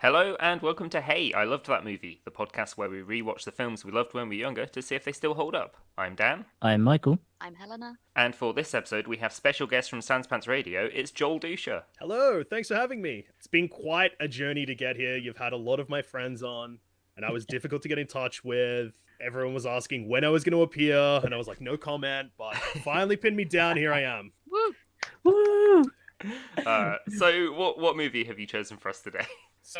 Hello and welcome to Hey, I Loved That Movie, the podcast where we rewatch the films we loved when we were younger to see if they still hold up. I'm Dan, I'm Michael. I'm Helena. and for this episode we have special guest from Sanspants Radio, it's Joel Duscher. Hello, thanks for having me. It's been quite a journey to get here. You've had a lot of my friends on, and I was difficult to get in touch with. Everyone was asking when I was going to appear, and I was like, no comment, but finally pinned me down. Here I am. Woo! Woo! So what movie have you chosen for us today? So,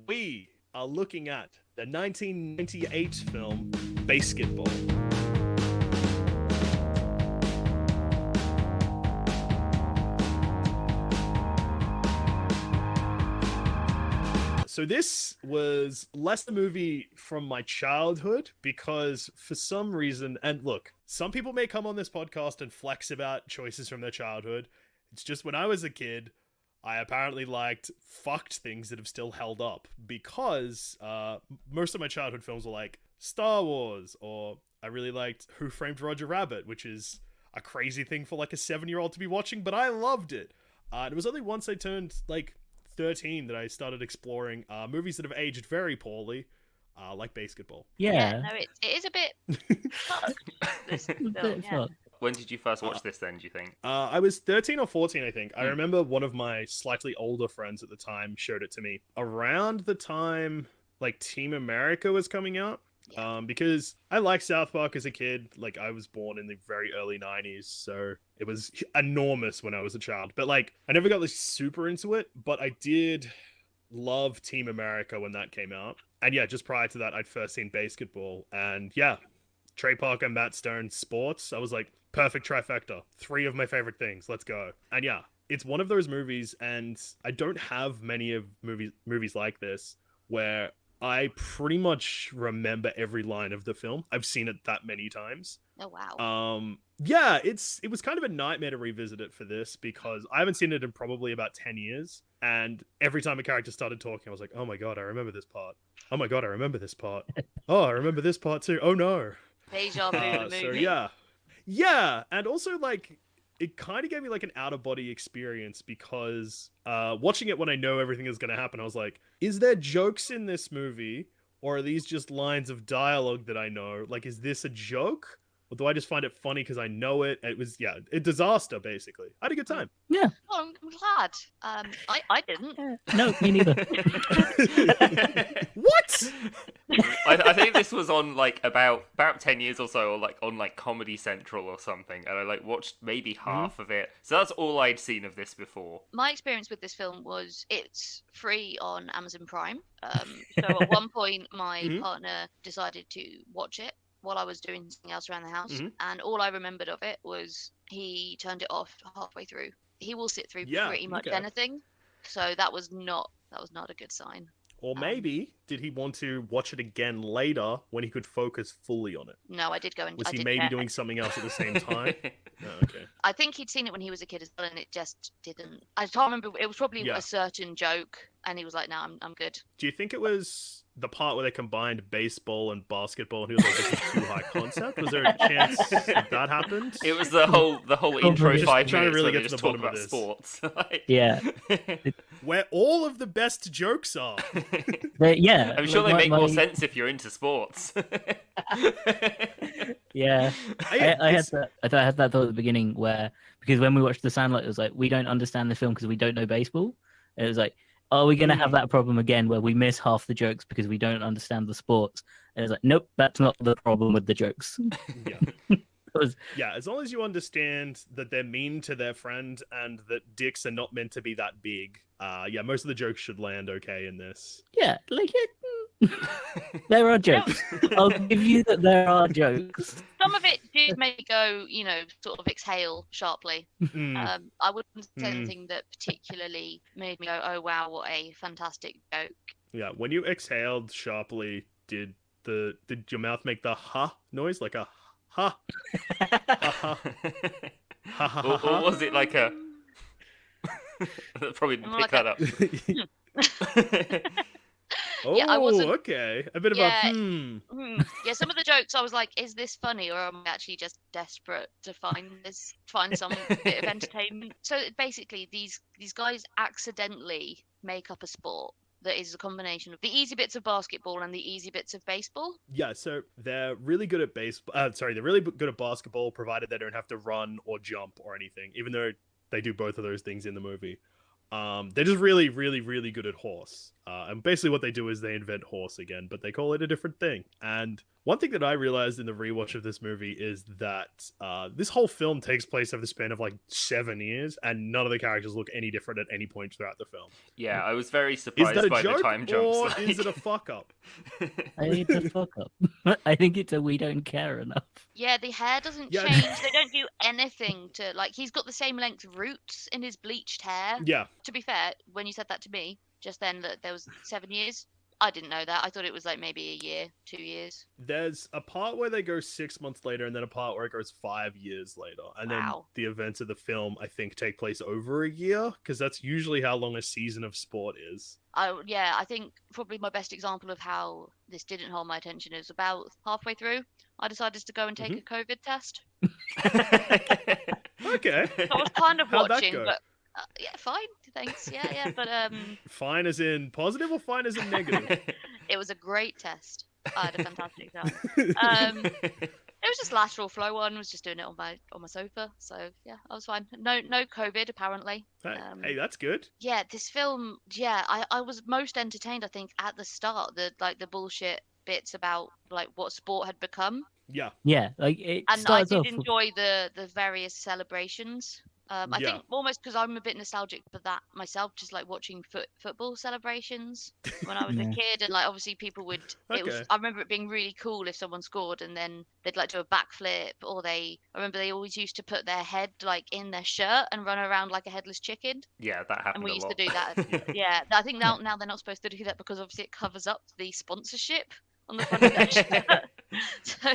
we are looking at the 1998 film BASEketball. So this was less a movie from my childhood because for some reason, and look, some people may come on this podcast and flex about choices from their childhood. It's just when I was a kid, I apparently liked fucked things that have still held up because most of my childhood films were like Star Wars, or I really liked Who Framed Roger Rabbit, which is a crazy thing for like a 7-year-old to be watching, but I loved it. And it was only once I turned like 13 that I started exploring movies that have aged very poorly, like BASEketball. Yeah. No, it is a bit fucked, this film, yeah. When did you first watch this then, do you think? I was 13 or 14, I think. I remember one of my slightly older friends at the time showed it to me around the time like Team America was coming out. Because I liked South Park as a kid. Like, I was born in the very early 90s, so it was enormous when I was a child. But like, I never got like super into it, but I did love Team America when that came out. And yeah, just prior to that, I'd first seen BASEketball, and yeah, Trey Parker, Matt Stone, sports. I was like, perfect trifecta. 3 of my favorite things. Let's go. And yeah, it's one of those movies, and I don't have many of movies like this where I pretty much remember every line of the film. I've seen it that many times. Oh, wow. Yeah, it was kind of a nightmare to revisit it for this because I haven't seen it in probably about 10 years. And every time a character started talking, I was like, oh my God, I remember this part. Oh my God, I remember this part. Oh, I remember this part too. Oh no. Deja vu, the movie. So yeah. Yeah, and also like it kind of gave me like an out of body experience because watching it when I know everything is going to happen, I was like, is there jokes in this movie or are these just lines of dialogue that I know? Like, is this a joke? Or do I just find it funny because I know it? It was, yeah, a disaster, basically. I had a good time. Yeah. Oh, I'm glad. I didn't. No, me neither. What? I think this was on like about 10 years or so, or like on like Comedy Central or something, and I like watched maybe half of it. So that's all I'd seen of this before. My experience with this film was it's free on Amazon Prime. So at one point, my partner decided to watch it while I was doing something else around the house, and all I remembered of it was he turned it off halfway through. He will sit through pretty much anything, so that was not a good sign. Or maybe did he want to watch it again later when he could focus fully on it? No, I did go and Was I he did maybe check. doing something else at the same time? Oh, okay. I think he'd seen it when he was a kid as well, and it just didn't. I can't remember. It was probably a certain joke, and he was like, "No, I'm good." Do you think it was the part where they combined baseball and basketball, and he was like, "This is too high concept"? Was there a chance that happened? It was the whole intro Just 5 trying to minutes really where get they to just the talk bottom of about this. sports. Like... Yeah. Where all of the best jokes are. Yeah. I'm sure like, they make more sense if you're into sports. Yeah. I had that. I thought I had that thought at the beginning where, because when we watched The Sandlot, it was like, we don't understand the film because we don't know baseball. And it was like, are we going to have that problem again where we miss half the jokes because we don't understand the sports? And it's like, nope, that's not the problem with the jokes. Yeah. Was, Yeah, as long as you understand that they're mean to their friend and that dicks are not meant to be that big, yeah, most of the jokes should land okay in this. yeah, like there are jokes. I'll give you that there are jokes. Some of it did make me go, sort of exhale sharply. Mm. I wouldn't say anything that particularly made me go, "Oh wow, what a fantastic joke." Yeah, when you exhaled sharply, did your mouth make the ha noise like a ha? Ha ha ha ha Or ha? was it like a... Probably didn't pick that up. Oh, Yeah, I wasn't- okay. A bit of Yeah. a Yeah, some of the jokes I was like, "Is this funny, or am I actually just desperate to find some bit of entertainment?" So basically, these guys accidentally make up a sport. that is a combination of the easy bits of basketball and the easy bits of baseball? Yeah, so they're really good at they're really good at basketball, provided they don't have to run or jump or anything. Even though they do both of those things in the movie, they're just really, really, really good at horse. And basically, what they do is they invent horse again, but they call it a different thing. And one thing that I realized in the rewatch of this movie is that this whole film takes place over the span of like 7 years, and none of the characters look any different at any point throughout the film. Yeah, I was very Is surprised that a by joke, the time jumps. or like- is it a fuck up? I think it's a fuck up. I think it's a we don't care enough. Yeah, the hair doesn't Yeah. change. They don't do anything to like. He's got the same length roots in his bleached hair. Yeah, To be fair, when you said that to me just then, that there was 7 years, I didn't know that. I thought it was like maybe a year, 2 years. there's a part where they go 6 months later, and then a part where it goes 5 years later, and Wow. then the events of the film I think take place over a year, because that's usually how long a season of sport is. I think probably my best example of how this didn't hold my attention is about halfway through. I decided to go and take a COVID test. Okay, So I was kind of How'd that watching, go? but yeah, fine, thanks. Yeah, but fine as in positive or fine as in negative? it was a great test. I had a fantastic time. It was just lateral flow one. Was just doing it on my sofa. So yeah, I was fine. No COVID apparently. Hey, that's good. Yeah, this film. Yeah, I was most entertained. I think at the start, the bullshit bits about like what sport had become, Yeah, Yeah, like it and I starts did off. enjoy the various celebrations. I Yeah. think almost because I'm a bit nostalgic for that myself, just like watching football celebrations when I was Yeah. a kid, and like obviously people would. It was. Okay. I remember it being really cool if someone scored, and then they'd like do a backflip, or I remember they always used to put their head like in their shirt and run around like a headless chicken, Yeah, that happened and we a used lot. to do that. Yeah, I think now they're not supposed to do that because obviously it covers up the sponsorship on the front of their shirt. So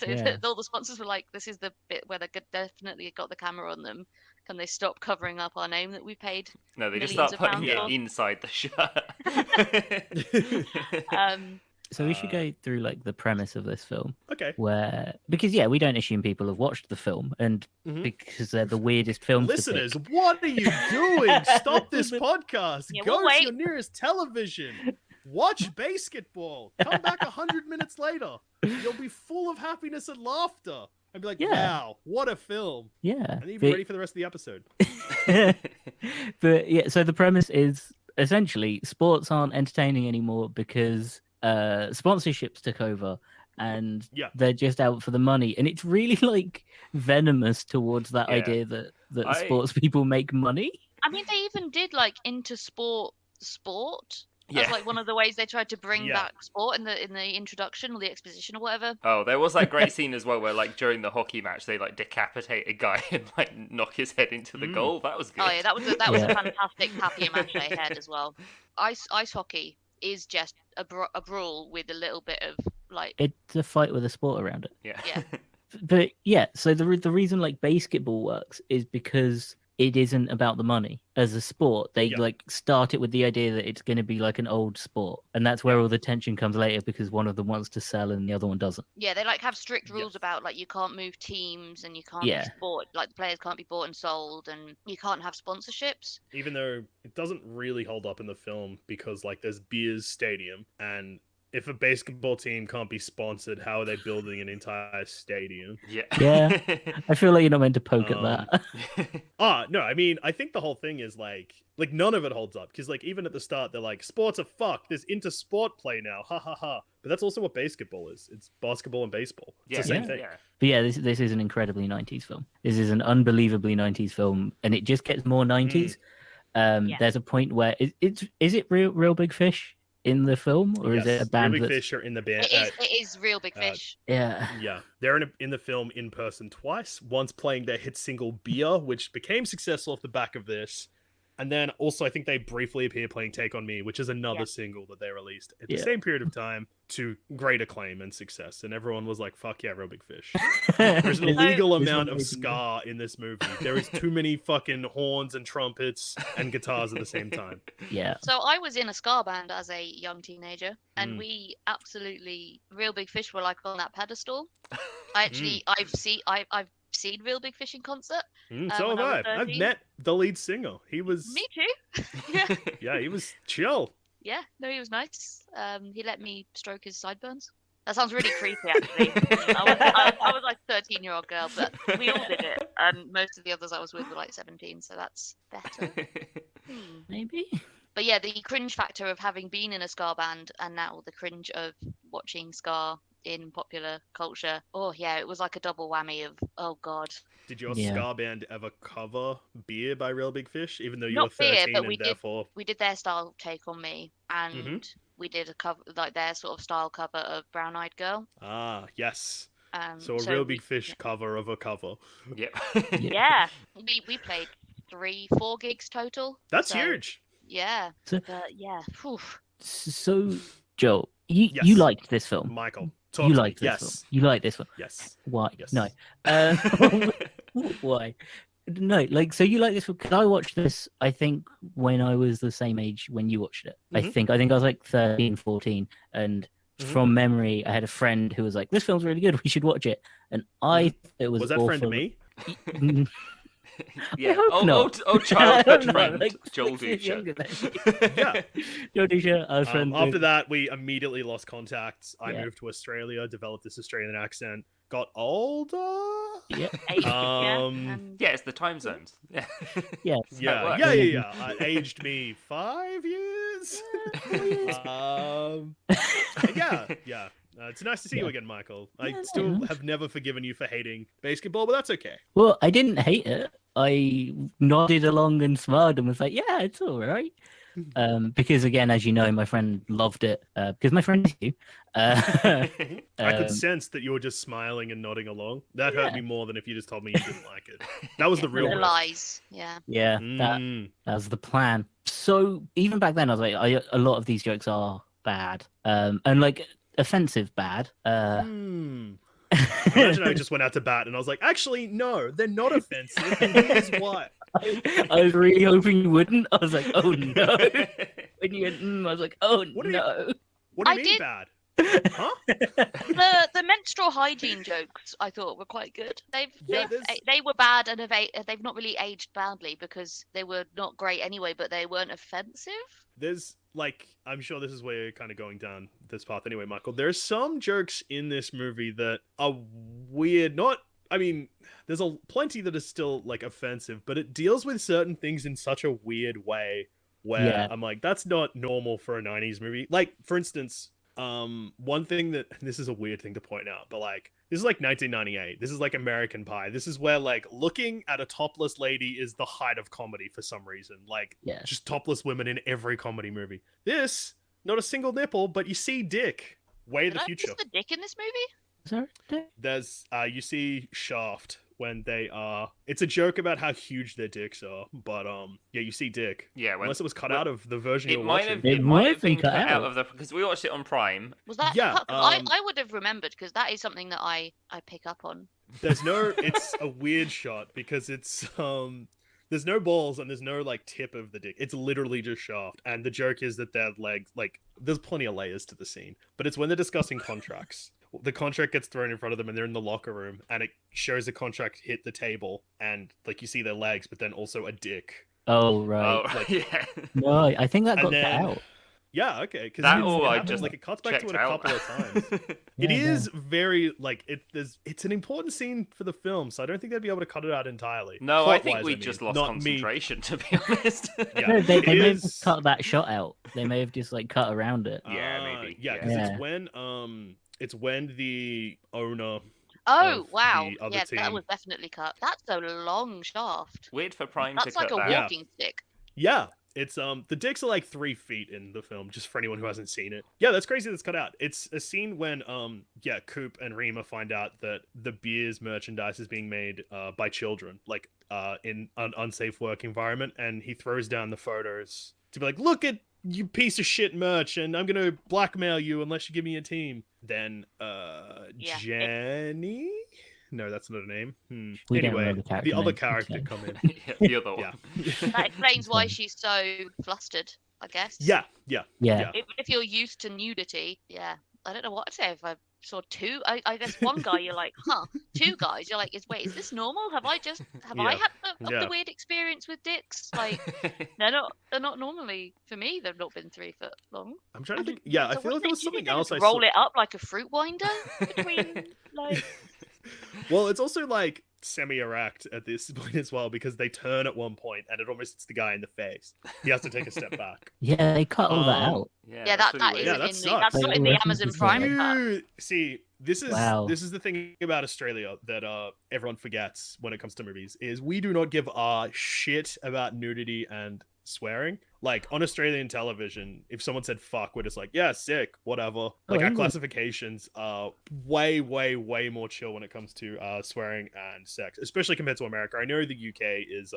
Yeah. all the sponsors were like, "This is the bit where they definitely got the camera on them. Can they stop covering up our name that we paid?" No, they just millions start of putting it pounds inside the shirt. So we should go through like the premise of this film, Okay. because we don't assume people have watched the film, and Mhm. because they're the weirdest films. to Listeners, pick. what are you doing? Stop this podcast. Yeah, Go we'll to your wait. nearest television. Watch BASEketball. Come back 100 minutes later. You'll be full of happiness and laughter. And be like, Yeah. wow, what a film. Yeah, And then you'll be ready for the rest of the episode. but yeah, so the premise is essentially sports aren't entertaining anymore because sponsorships took over, and Yeah. they're just out for the money, and it's really like venomous towards that Yeah. idea that I- sports people make money. I mean, they even did like into sport. Yeah. That's like one of the ways they tried to bring Yeah. back sport in the introduction or the exposition or whatever. Oh, there was that great scene as well where, like, during the hockey match, they like decapitate a guy and like knock his head into the goal. That was good. Oh yeah, that was a Yeah. fantastic papier-mâché head as well. Ice hockey is just a brawl with a little bit of like It's a fight with a sport around it. Yeah. Yeah. But yeah, so the reason like basketball works is because it isn't about the money as a sport. They Yeah. like start it with the idea that it's going to be like an old sport, and that's where all the tension comes later because one of them wants to sell and the other one doesn't. yeah, they like have strict rules Yes. about like you can't move teams and you can't Yeah. have sport, like the players can't be bought and sold, and you can't have sponsorships. Even though it doesn't really hold up in the film because, like, there's Beers Stadium, and if a basketball team can't be sponsored, how are they building an entire stadium? Yeah. Yeah. I feel like you're not meant to poke Um, at that. No, I mean, I think the whole thing is like none of it holds up because, like, even at the start, they're like, sports are fucked. There's inter-sport play now, ha ha ha. But that's also what basketball is. It's basketball and baseball. It's Yeah, the same yeah. thing. Yeah. But yeah, this is an incredibly 90s film. This is an unbelievably 90s film, and it just gets more 90s. Yeah. There's a point where is it real Big Fish in the film, or is it a Yes, band Really that's Fish are in the band. It is real big fish. yeah. Yeah, they're in the film in person twice. Once playing their hit single "Beer," which became successful off the back of this, and then also I think they briefly appear playing "Take on Me," which is another Yeah. single that they released at the Yeah. same period of time to great acclaim and success. And everyone was like, "Fuck yeah, Real Big Fish." There's an illegal This amount is of amazing. ska in this movie. There is too many fucking horns and trumpets and guitars at the same time. Yeah. So I was in a ska band as a young teenager, and Mm. we absolutely Real Big Fish were like on that pedestal. I actually I've seen Real Big Fish in concert. So when I have was I. I've 13. met the lead singer. He was Me too. Yeah. yeah, he was chill. Yeah, no, he was nice. He let me stroke his sideburns. That sounds really creepy, actually. I was like a 13-year-old girl, but we all did it. And most of the others I was with were like 17, so that's better. Maybe. But yeah, the cringe factor of having been in a ska band and now the cringe of watching ska in popular culture. Oh yeah, it was like a double whammy of, oh God. Did your Yeah. ska band ever cover Beer by Real Big Fish, even though you Not were 13 Beer, but and therefore... we did their style take on me, and we did a cover, like their sort of style cover of Brown Eyed Girl. Ah, yes. So a So Real Big Fish cover of a cover. Yep. Yeah, we played 3-4 gigs total. That's so, huge. Yeah, So- but yeah. Whew. So, Joel, you Yes. liked this film. Michael, talk You to me. liked this Yes. film. You liked this film. Yes. Why? Yes. No. Why? No, like, so you like this film? Because I watched this, I think, when I was the same age when you watched it. I Mhm. think I was like 13, 14. And Mhm. from memory, I had a friend who was like, this film's really good. We should watch it. And I thought it was Was that awful. friend me? Yeah. hope not. Childhood No, friend, like, Joel 6 years younger Duscher. than Yeah. Joel Duscher, I was friends After with. that, we immediately lost contact. I Yeah. moved to Australia, developed this Australian accent, got older. Yeah. And Yeah, it's the time zones. Yeah. Yes. That's Yeah, how it yeah, works. yeah. Aged me 5 years. Yeah. It's nice to see you Yeah. again, Michael. Yeah, I no, still no. have never forgiven you for hating BASEketball, but that's okay. Well, I didn't hate it. I nodded along and smiled and was like, "Yeah, it's all right." Because again, as you know, my friend loved it. Because my friend is you. I could Um, sense that you were just smiling and nodding along. That hurt Yeah. me more than if you just told me you didn't like it. That was the real the risk. lies. Yeah. yeah, that Mm. was the plan. So even back then, I was like, a lot of these jokes are bad, and like offensive bad. Hmm. Imagine I just went out to bat and I was like, actually, no, they're not offensive. And here's why. I was really hoping you wouldn't. I was like, oh no. When you went, I was like, oh What do you- no. What do you I mean did- bad? Huh? The menstrual hygiene jokes I thought were quite good. They were bad and they've not really aged badly because they were not great anyway, but they weren't offensive. There's like, I'm sure this is where you're kind of going down this path anyway, Michael. There's some jokes in this movie that are weird. There's plenty that is still like offensive, but it deals with certain things in such a weird way where Yeah. I'm like, that's not normal for a 90s movie. Like, for instance, one thing that, this is a weird thing to point out, but like, this is like 1998. This is like American Pie. This is where like looking at a topless lady is the height of comedy for some reason. Like, Yeah. just topless women in every comedy movie. This, not a single nipple, but you see dick. Way Did the I future. miss the dick in this movie? Sorry? There's you see Shaft when they are, it's a joke about how huge their dicks are, but yeah, you see dick. Yeah, when, Unless it was cut out of the version it you're might watching. have. It It might might have have been been cut cut out out. of the because we watched it on Prime. Was that? Yeah, cut? 'Cause I would have remembered because that is something that I pick up on. There's no, it's a weird shot because it's there's no balls and there's no like tip of the dick. It's literally just Shaft, and the joke is that their legs, like, there's plenty of layers to the scene, but it's when they're discussing contracts. The contract gets thrown in front of them and they're in the locker room and it shows the contract hit the table and like you see their legs, but then also a dick. Oh, right. Oh, like- yeah. No, I think that And got then- cut out. Yeah, okay. Because That all I just like it cuts back to checked it a out. couple of times. It Yeah, is very like it's an important scene for the film, so I don't think they'd be able to cut it out entirely. No, I think Plot-wise, we mean, just lost not me. concentration, to be honest. Yeah. No, they it may have is- just cut that shot out. They may have just like cut around it. Yeah, maybe. Yeah, Yeah. because Yeah. it's when the owner. Oh Of wow! the other Yeah, team. that was definitely cut. That's a long shaft. Weird for Prime That's to like cut a that. Yeah. walking stick. Yeah, it's the dicks are like 3 feet in the film, just for anyone who hasn't seen it. Yeah, that's crazy. That's cut out. It's a scene when Coop and Rima find out that the beer's merchandise is being made by children, like in an unsafe work environment, and he throws down the photos to be like, "Look at you piece of shit merch, and I'm gonna blackmail you unless you give me a team." Then Yeah. Jenny. No, that's not a name. We don't Anyway, know the character other name, character so. come in. Yeah, the other one. Yeah. That explains why she's so flustered, I guess. Yeah. Yeah. If you're used to nudity, yeah. I don't know what to say if I saw two. I guess one guy, you're like, huh? Two guys, you're like, is this normal? Have I Yeah. had the Yeah. weird experience with dicks? Like, they're not normally for me. They've not been 3 foot long. I'm trying to think. Yeah, I So feel like there was something else I roll saw. it up like a fruit winder between like. Well, it's also like semi-erect at this point as well because they turn at one point and it almost hits the guy in the face. He has to take a step back. Yeah, they cut all that out. Yeah, that's that really is Yeah, weird. that in sucks. that's not in the Like, Amazon references Prime there. cut. See, this is Wow. this is the thing about Australia that everyone forgets when it comes to movies is we do not give a shit about nudity and swearing. Like on Australian television, if someone said fuck, we're just like, yeah, sick, whatever. Like our England. classifications are way, way, way more chill when it comes to swearing and sex, especially compared to America. I know the UK is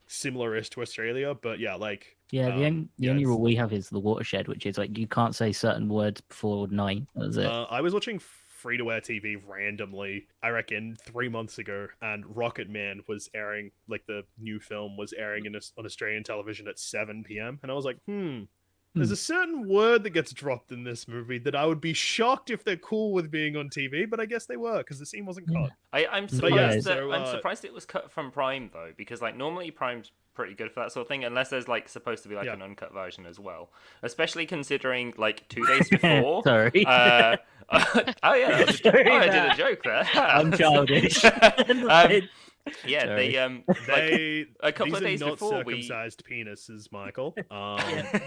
similar-ish to Australia, but yeah, like Yeah, the only it's- rule we have is the watershed, which is like you can't say certain words before 9. That's it. I was watching free-to-air TV randomly, I reckon 3 months ago, and Rocket Man was airing, like the new film was airing on Australian television at 7 p.m. And I was like, there's a certain word that gets dropped in this movie that I would be shocked if they're cool with being on TV, but I guess they were because the scene wasn't cut. I'm But surprised yeah, I'm surprised it was cut from Prime though, because like normally Prime's pretty good for that sort of thing, unless there's like supposed to be like an uncut version as well. Especially considering like 2 days before. Sorry. Oh yeah, that was I did a joke there. I'm childish. Yeah, Sorry. they a couple of days these are not before we circumcised penises, Michael.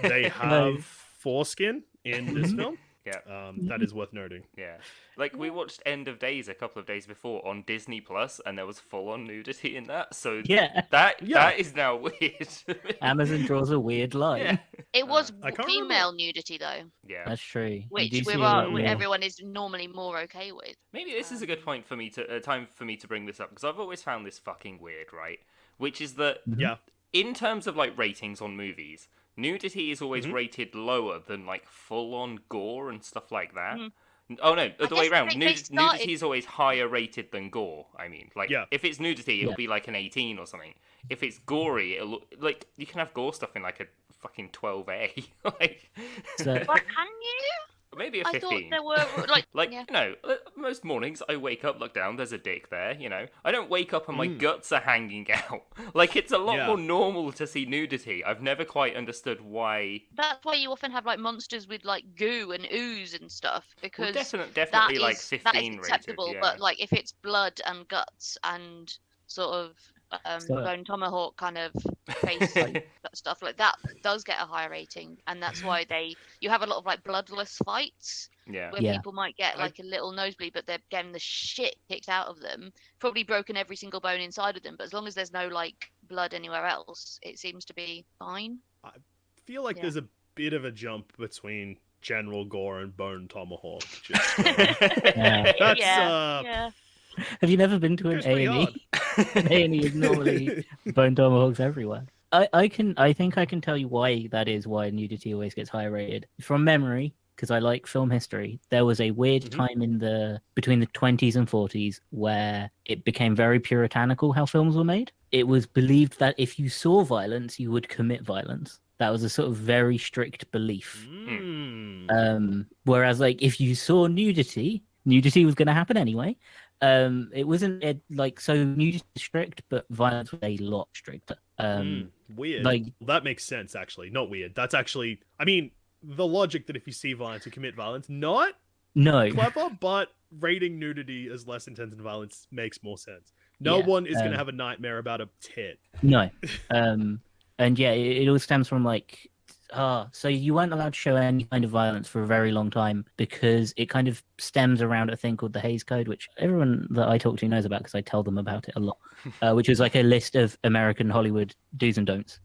They have foreskin in this film. Yeah. That is worth noting. Yeah. Like we watched End of Days a couple of days before on Disney Plus and there was full on nudity in that. So Yeah. that is now weird. Amazon draws a weird line. Yeah. It was I can't female nudity though, Yeah. That's true. which You do see a lot more. everyone is normally more okay with. Maybe this is a good point for me to time for me to bring this up because I've always found this fucking weird, right? Which is that Yeah. in terms of like ratings on movies, nudity is always Mm-hmm. rated lower than like full on gore and stuff like that. Mhm. Oh no, the way guess around. they started- Nudity is always higher rated than gore. I mean, like Yeah. if it's nudity, it'll Yeah. be like an 18 or something. If it's gory, it'll like you can have gore stuff in like a fucking 12A. Like So- But can you? maybe a I 15. thought there were like Like, yeah. you know, most mornings I wake up, look down, there's a dick there, you know. I don't wake up and my Mm. guts are hanging out. Like, it's a lot Yeah. more normal to see nudity. I've never quite understood why. That's why you often have like monsters with like goo and ooze and stuff Well, because definitely like that 15 is acceptable. rated. Yeah. But like if it's blood and guts and sort of So- bone tomahawk kind of face stuff like that does get a higher rating, and that's why you have a lot of like bloodless fights yeah. where Yeah. people might get like a little nosebleed, but they're getting the shit kicked out of them, probably broken every single bone inside of them. But as long as there's no like blood anywhere else, it seems to be fine. Feel like Yeah. there's a bit of a jump between General Gore and Bone Tomahawk. Just, Yeah. That's, yeah. Have you never been to an goes pretty A&E? An A&E is normally bone tomahawks everywhere. I think I can tell you why that is, why nudity always gets higher rated. From memory, because I like film history, there was a weird time between the 20s and 40s where it became very puritanical how films were made. It was believed that if you saw violence, you would commit violence. That was a sort of very strict belief. Whereas like if you saw nudity was going to happen anyway. It wasn't like so nudity was strict, but violence was a lot stricter. Weird. like- Well, that makes sense, actually. Not weird. That's actually, I mean, the logic that if you see violence, you commit violence. Not No, clever, but rating nudity as less intense than violence makes more sense. No Yeah, one is going to have a nightmare about a tit. no. And yeah, it all stems from like, so you weren't allowed to show any kind of violence for a very long time because it kind of stems around a thing called the Hays Code, which everyone that I talk to knows about because I tell them about it a lot, which is like a list of American Hollywood do's and don'ts,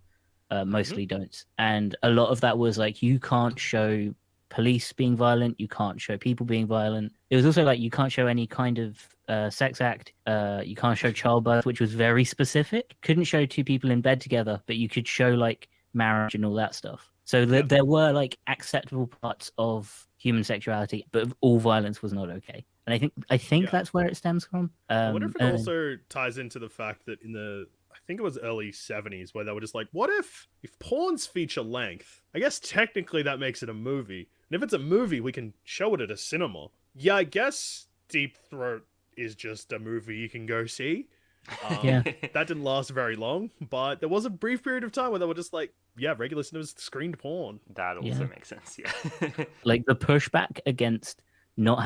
mostly don'ts. And a lot of that was like, you can't show police being violent, you can't show people being violent. It was also like, you can't show any kind of sex act, you can't show childbirth, which was very specific. Couldn't show two people in bed together, but you could show like marriage and all that stuff. So there were like acceptable parts of human sexuality, but all violence was not okay. And I think that's where it stems from. I wonder if it also ties into the fact that I think it was early 70s, where they were just like, what if porn's feature length? I guess technically that makes it a movie. And if it's a movie, we can show it at a cinema. Yeah, I guess Deep Throat is just a movie you can go see. Yeah. That didn't last very long, but there was a brief period of time where they were just like, yeah, regular cinemas screened porn. That also makes sense. Yeah. Like the pushback against not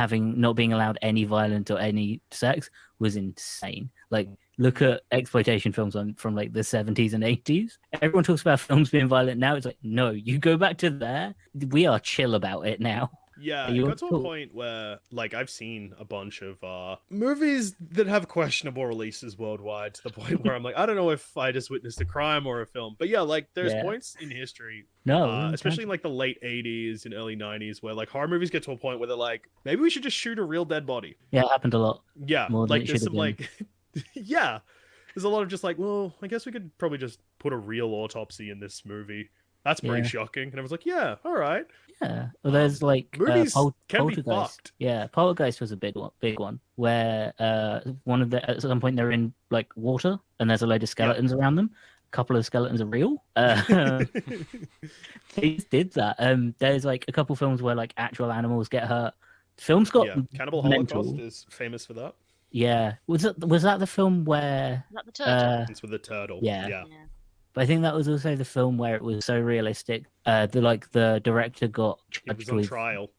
being allowed any violence or any sex was insane. Like look at exploitation films from like the 70s and 80s. Everyone talks about films being violent now. It's like, no, you go back to there. We are chill about it now. Yeah, You it got to a point where, like, I've seen a bunch of movies that have questionable releases worldwide to the point where I'm like, I don't know if I just witnessed a crime or a film. But yeah, like, there's points in history, especially in, like, the late 80s and early 90s, where, like, horror movies get to a point where they're like, maybe we should just shoot a real dead body. Yeah, it happened a lot. Yeah, More than like, it there's should some, have been. like, yeah, there's a lot of just like, well, I guess we could probably just put a real autopsy in this movie. That's pretty shocking. And I was like, yeah, all right. Yeah, well, there's like movies can be Poltergeist. fucked. Yeah, Poltergeist was a big one where one of the at some point they're in like water and there's a load of skeletons around them. A couple of skeletons are real. They just did that. There's like a couple films where like actual animals get hurt. Films got Cannibal mental. Holocaust is famous for that. Yeah, was that the film where Is that the turtle? It's with the turtle. Yeah. But I think that was also the film where it was so realistic. The director got It charged was on with trial.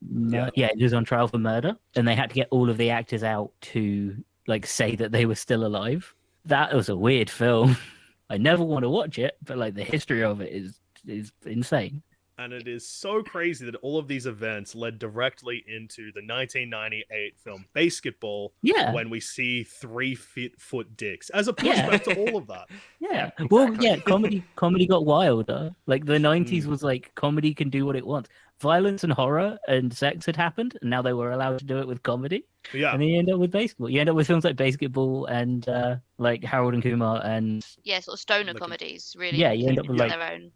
yeah, he was on trial for murder, and they had to get all of the actors out to like say that they were still alive. That was a weird film. I never want to watch it, but like the history of it is insane. And it is so crazy that all of these events led directly into the 1998 film BASEketball. Yeah. When we see 3-foot dicks as a pushback to all of that. Yeah. Exactly. Well, yeah, comedy got wilder. Like the 90s was like comedy can do what it wants. Violence and horror and sex had happened, and now they were allowed to do it with comedy. Yeah. And then you end up with BASEketball. You end up with films like BASEketball and like Harold and Kumar and sort of stoner comedies. Really. Yeah, you end up with like their own.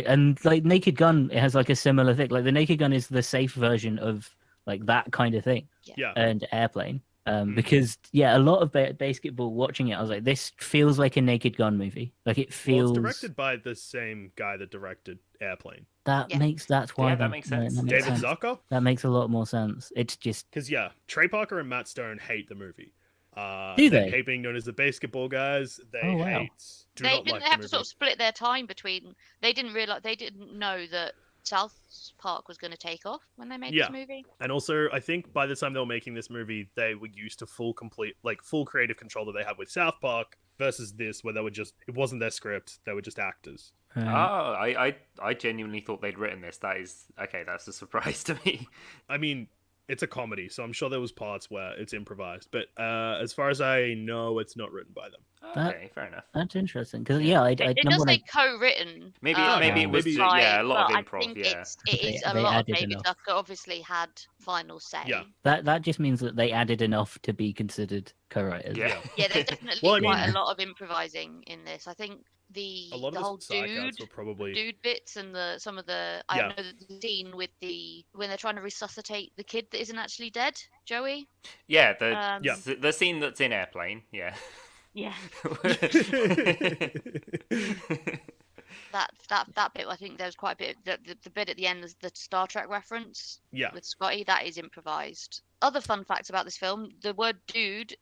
And like Naked Gun, it has like a similar thing. Like the Naked Gun is the safe version of like that kind of thing. Yeah. And Airplane. Because a lot of BASEketball, watching it, I was like, this feels like a Naked Gun movie. Like it feels. Well, it's directed by the same guy that directed Airplane. That's why that makes sense. that makes David sense. Zucker. That makes a lot more sense. It's just Because Trey Parker and Matt Stone hate the movie. Do they? hate being known as the BASEketball guys. They Oh, wow. hate. Do They not didn't like have the to sort of split their time between. They didn't know that South Park was going to take off when they made this movie. And also, I think by the time they were making this movie, they were used to full creative control that they have with South Park versus this, where it wasn't their script; they were just actors. Oh, I genuinely thought they'd written this. That is okay. That's a surprise to me. I mean, it's a comedy, so I'm sure there was parts where it's improvised. But as far as I know, it's not written by them. Okay, fair enough. That's interesting because I It does say co-written. Maybe it was a lot of improv. I think Yeah, it is a They lot of added David enough. Zucker obviously had final say. Yeah. that just means that they added enough to be considered co-writers. yeah. Yeah, there's definitely Well, I quite mean- a lot of improvising in this. I think the A lot the of whole the side cats were probably. dude bits and some of the I know the scene with when they're trying to resuscitate the kid that isn't actually dead, Joey. Yeah, Um, the scene that's in Airplane. Yeah. Yeah. That bit, I think there was quite a bit. The bit at the end is the Star Trek reference. Yeah. With Scotty, that is improvised. Other fun facts about this film: the word "dude"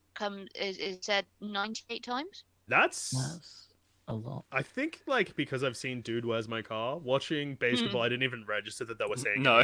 is said 98 times. That's a lot. I think because I've seen Dude, Where's My Car? Watching BASEketball, I didn't even register that they were saying No.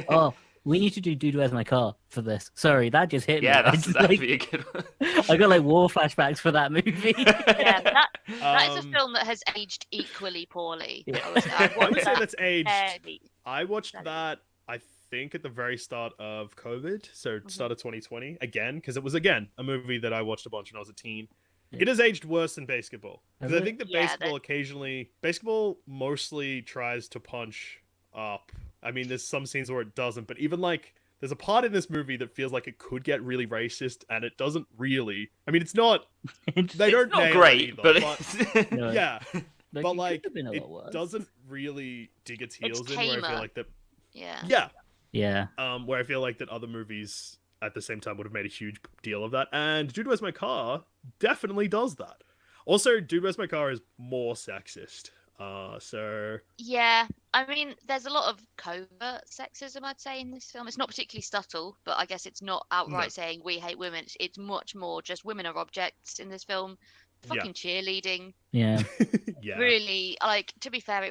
Oh, we need to do Dude, Where's My Car for this. Sorry, that just hit me. Yeah, It's that'd like- be a good one. I got like war flashbacks for that movie. Yeah, that is a Um, film that has aged equally poorly. Yeah. I would say that's aged. fairly- I watched That is- that, I think, at the very start of COVID, so Mm-hmm. start of 2020, again, because it was, again, a movie that I watched a bunch when I was a teen. Yeah. It has aged worse than BASEketball. Because I Has it? think that Yeah, BASEketball mostly tries to punch up. I mean, there's some scenes where it doesn't, but even there's a part in this movie that feels like it could get really racist, and it doesn't really. I mean, it's not. They don't It's not nail great, it either, but but No. yeah. Like, But it could have been a it lot worse. doesn't really dig its heels in. Where I feel tamer. like that. Yeah. Yeah. Yeah. Where I feel like that other movies at the same time would have made a huge deal of that. And Dude, Where's My Car definitely does that. Also, Dude, Where's My Car is more sexist. So Yeah, I mean, there's a lot of covert sexism, I'd say, in this film. It's not particularly subtle, but I guess it's not outright No. saying we hate women. It's much more just women are objects in this film. Yeah. Fucking cheerleading. Yeah. yeah. Really, like, to be fair, I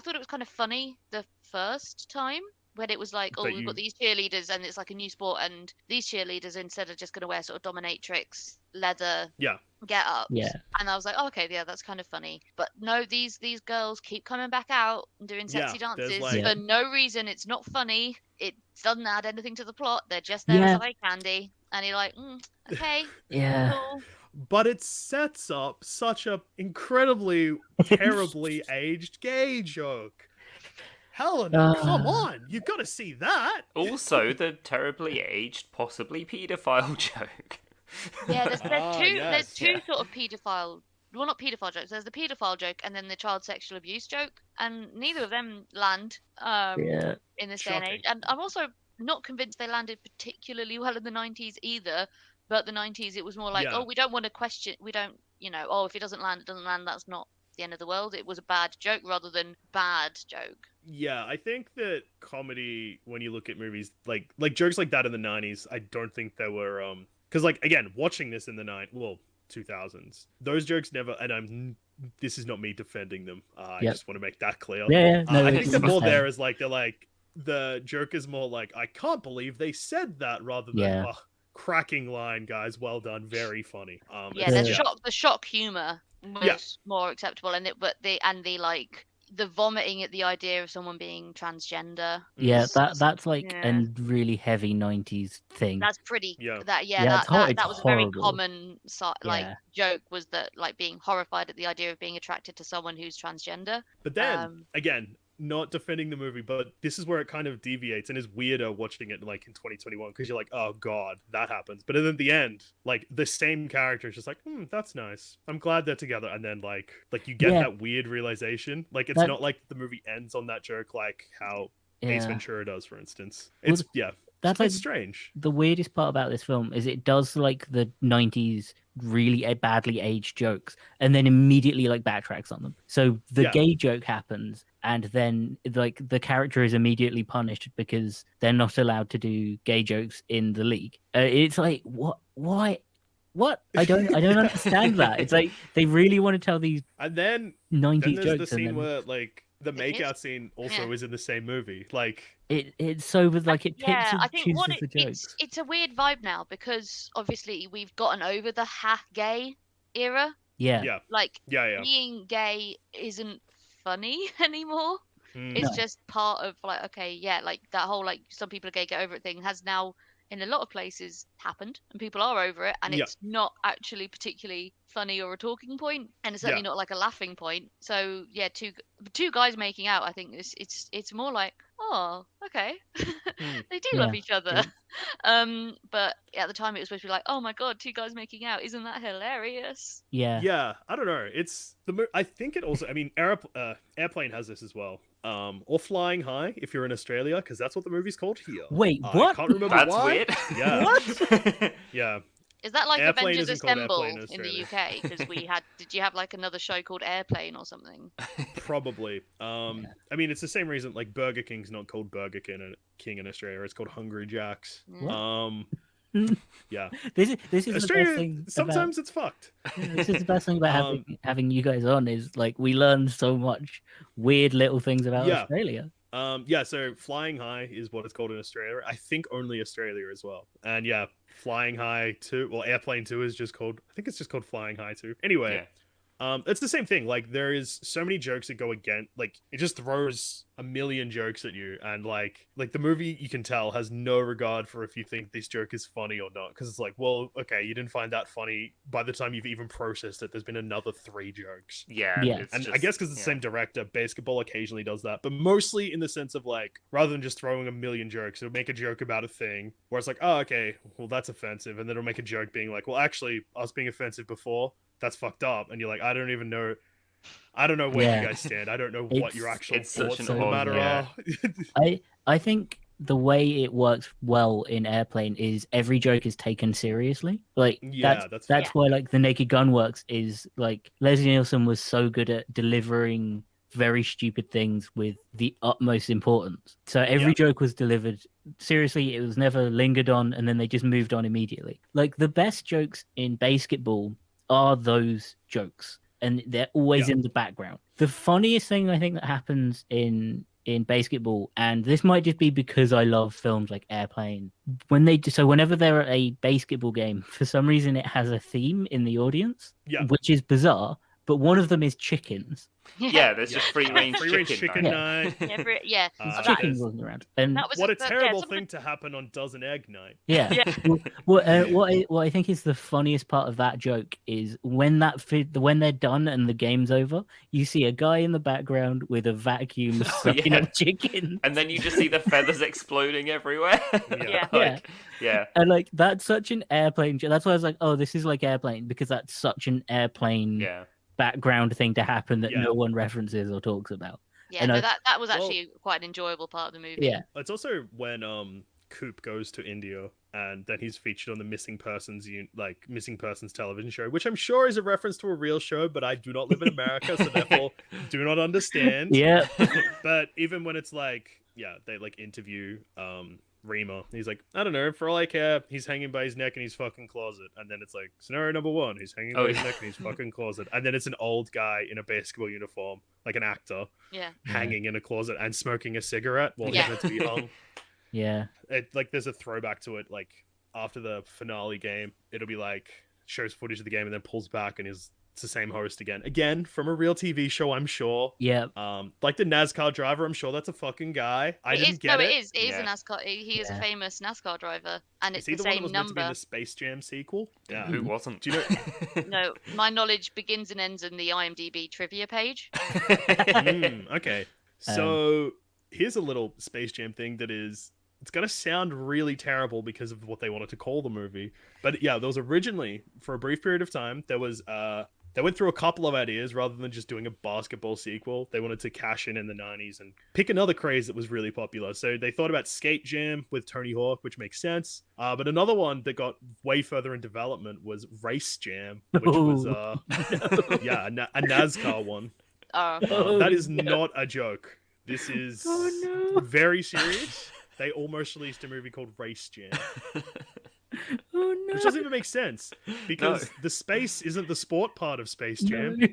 thought it was kind of funny the first time when it was like, oh, But we've got you- these cheerleaders and it's like a new sport, and these cheerleaders, instead of just going to wear sort of dominatrix leather Yeah. get ups. Yeah. And I was like, oh, okay, yeah, that's kind of funny. But no, these girls keep coming back out and doing sexy Yeah, there's, dances like- for no reason. It's not funny. It doesn't add anything to the plot. They're just there as eye candy. And you're like, okay, Yeah. cool. But it sets up such a incredibly terribly aged gay joke. Helena, come on, you got to see that. Also, the terribly aged, possibly paedophile joke. Yeah, there's yes, two sort of paedophile, well, not paedophile jokes. There's the paedophile joke and then the child sexual abuse joke, and neither of them land Yeah. in this day and age. And I'm also not convinced they landed particularly well in the 90s either. But the 90s, it was more like, Yeah. oh, we don't want to question, we don't, oh, if it doesn't land, it doesn't land. That's not the end of the world. It was a bad joke rather than bad joke. Yeah, I think that comedy, when you look at movies like jokes like that in the 90s, I don't think they were because, like, again, watching this in the 2000s, those jokes never, and this is not me defending them. I Yep. just want to make that clear. Yeah. No, I it's think the the more same. there is like the joke is more like, I can't believe they said that, rather than Yeah. cracking line, guys, well done, very funny. Yeah, it's- the shock humor was more acceptable, and the vomiting at the idea of someone being transgender. Yeah, is- that's like yeah. a really heavy 90s thing. That's pretty. Yeah. Yeah, it's That was a very horrible. common Yeah. joke, was that, like, being horrified at the idea of being attracted to someone who's transgender. But then, again, not defending the movie, but this is where it kind of deviates and is weirder watching it like in 2021, because you're like, oh god, that happens. But then at the end, like, the same character is just like, that's nice. I'm glad they're together. And then like you get that weird realization. Like, it's not like the movie ends on that joke like how Ace Ventura does, for instance. It's That's it's like strange. the weirdest part about this film is it does like the 90s really badly aged jokes and then immediately like backtracks on them. So the gay joke happens and then like the character is immediately punished because they're not allowed to do gay jokes in the league. It's like, what? Why? What? I don't understand that. It's like they really want to tell these And then 90s there's jokes the scene and then where like the It is. makeout scene also is in the same movie. Like, it's so like it picks Yeah, and I think chooses the jokes. it's a weird vibe now, because obviously we've gotten over the half gay era. Yeah. yeah, Like, yeah. being gay isn't funny anymore. Mm. It's No. just part of, like, okay, yeah, like that whole, like, some people are gay, get over it thing has now in a lot of places happened, and people are over it, and Yeah. it's not actually particularly funny or a talking point, and it's certainly not like a laughing point. So yeah, two guys making out, I think it's more like, oh, okay, they do love Yeah. each other. But at the time it was supposed to be like, oh my god, two guys making out, isn't that hilarious? Yeah. Yeah, I don't know. It's I think it also. I mean, Airplane has this as well. Or Flying High if you're in Australia, because that's what the movie's called here. Wait, I what? can't remember That's why. weird. Yeah. What? Yeah. Is that like Airplane Avengers isn't called Assemble Airplane in in the Australia. UK? Because did you have like another show called Airplane or something? Probably. I mean, it's the same reason. Like, Burger King's not called Burger King in Australia. It's called Hungry Jack's. Yeah. Yeah. This is the best Australia. thing. Sometimes it's fucked. This is the best thing about having you guys on is like we learn so much weird little things about Australia. Yeah, so Flying High is what it's called in Australia. I think only Australia as well. And yeah, Flying High 2, well, Airplane 2 is just called, I think it's just called Flying High 2. Anyway, it's the same thing. Like, there is so many jokes that go against, like, it just throws a million jokes at you. And like the movie, you can tell, has no regard for if you think this joke is funny or not. Because it's like, well, okay, you didn't find that funny by the time you've even processed it. There's been another 3 jokes. Yeah. It's And just, I guess because it's the same director, BASEketball occasionally does that, but mostly in the sense of like, rather than just throwing a million jokes, it'll make a joke about a thing where it's like, oh, okay, well, that's offensive. And then it'll make a joke being like, well, actually, us being offensive before, that's fucked up. And you're like, I don't know where you guys stand. I don't know what your actual it's such thoughts an on the odd- matter yeah. are. I think the way it works well in Airplane is every joke is taken seriously. Like Yeah, that's that's why like the Naked Gun works is like Leslie Nielsen was so good at delivering very stupid things with the utmost importance. So every joke was delivered seriously. It was never lingered on, and then they just moved on immediately. Like the best jokes in BASEketball are those jokes, and they're always in the background. The funniest thing I think that happens in BASEketball, and this might just be because I love films like Airplane, whenever they're at a BASEketball game, for some reason it has a theme in the audience, which is bizarre. But one of them is chickens. Yeah, there's just free range chicken night. Chickens wasn't around. And what a terrible thing to happen on Dozen Egg Night. Yeah. What I think is the funniest part of that joke is when they're done and the game's over, you see a guy in the background with a vacuum sucking up chicken, and then you just see the feathers exploding everywhere. And like that's such an Airplane. That's why I was like, oh, this is like Airplane, because that's such an Airplane background thing to happen that no one references or talks about. Yeah, no, that was actually quite an enjoyable part of the movie. Yeah, it's also when Coop goes to India and then he's featured on the missing persons television show, which I'm sure is a reference to a real show, but I do not live in America, so therefore do not understand. Yeah. But even when it's like, they like interview Rima. He's like, I don't know, for all I care, he's hanging by his neck in his fucking closet. And then it's like, scenario number 1, he's hanging by his neck in his fucking closet. And then it's an old guy in a basketball uniform, like an actor, hanging in a closet and smoking a cigarette while he's meant to be hung. Yeah. There's a throwback to it, like, after the finale game, it'll be like, shows footage of the game and then pulls back and it's the same host again from a real TV show, I'm sure. Yeah. Like the NASCAR driver, I'm sure that's a fucking guy. It is a NASCAR. He is a famous NASCAR driver, and it's the same one that was number. Meant to be in the Space Jam sequel? Yeah, who wasn't? Do you know? No, my knowledge begins and ends in the IMDb trivia page. Okay, so here's a little Space Jam thing that is. It's going to sound really terrible because of what they wanted to call the movie. But yeah, there was originally, for a brief period of time, they went through a couple of ideas rather than just doing a basketball sequel. They wanted to cash in the 90s and pick another craze that was really popular. So they thought about Skate Jam with Tony Hawk, which makes sense. But another one that got way further in development was Race Jam, which was a NASCAR one. That is not a joke. This is very serious. They almost released a movie called Race Jam. Oh no! Which doesn't even make sense because the space isn't the sport part of Space Jam. No.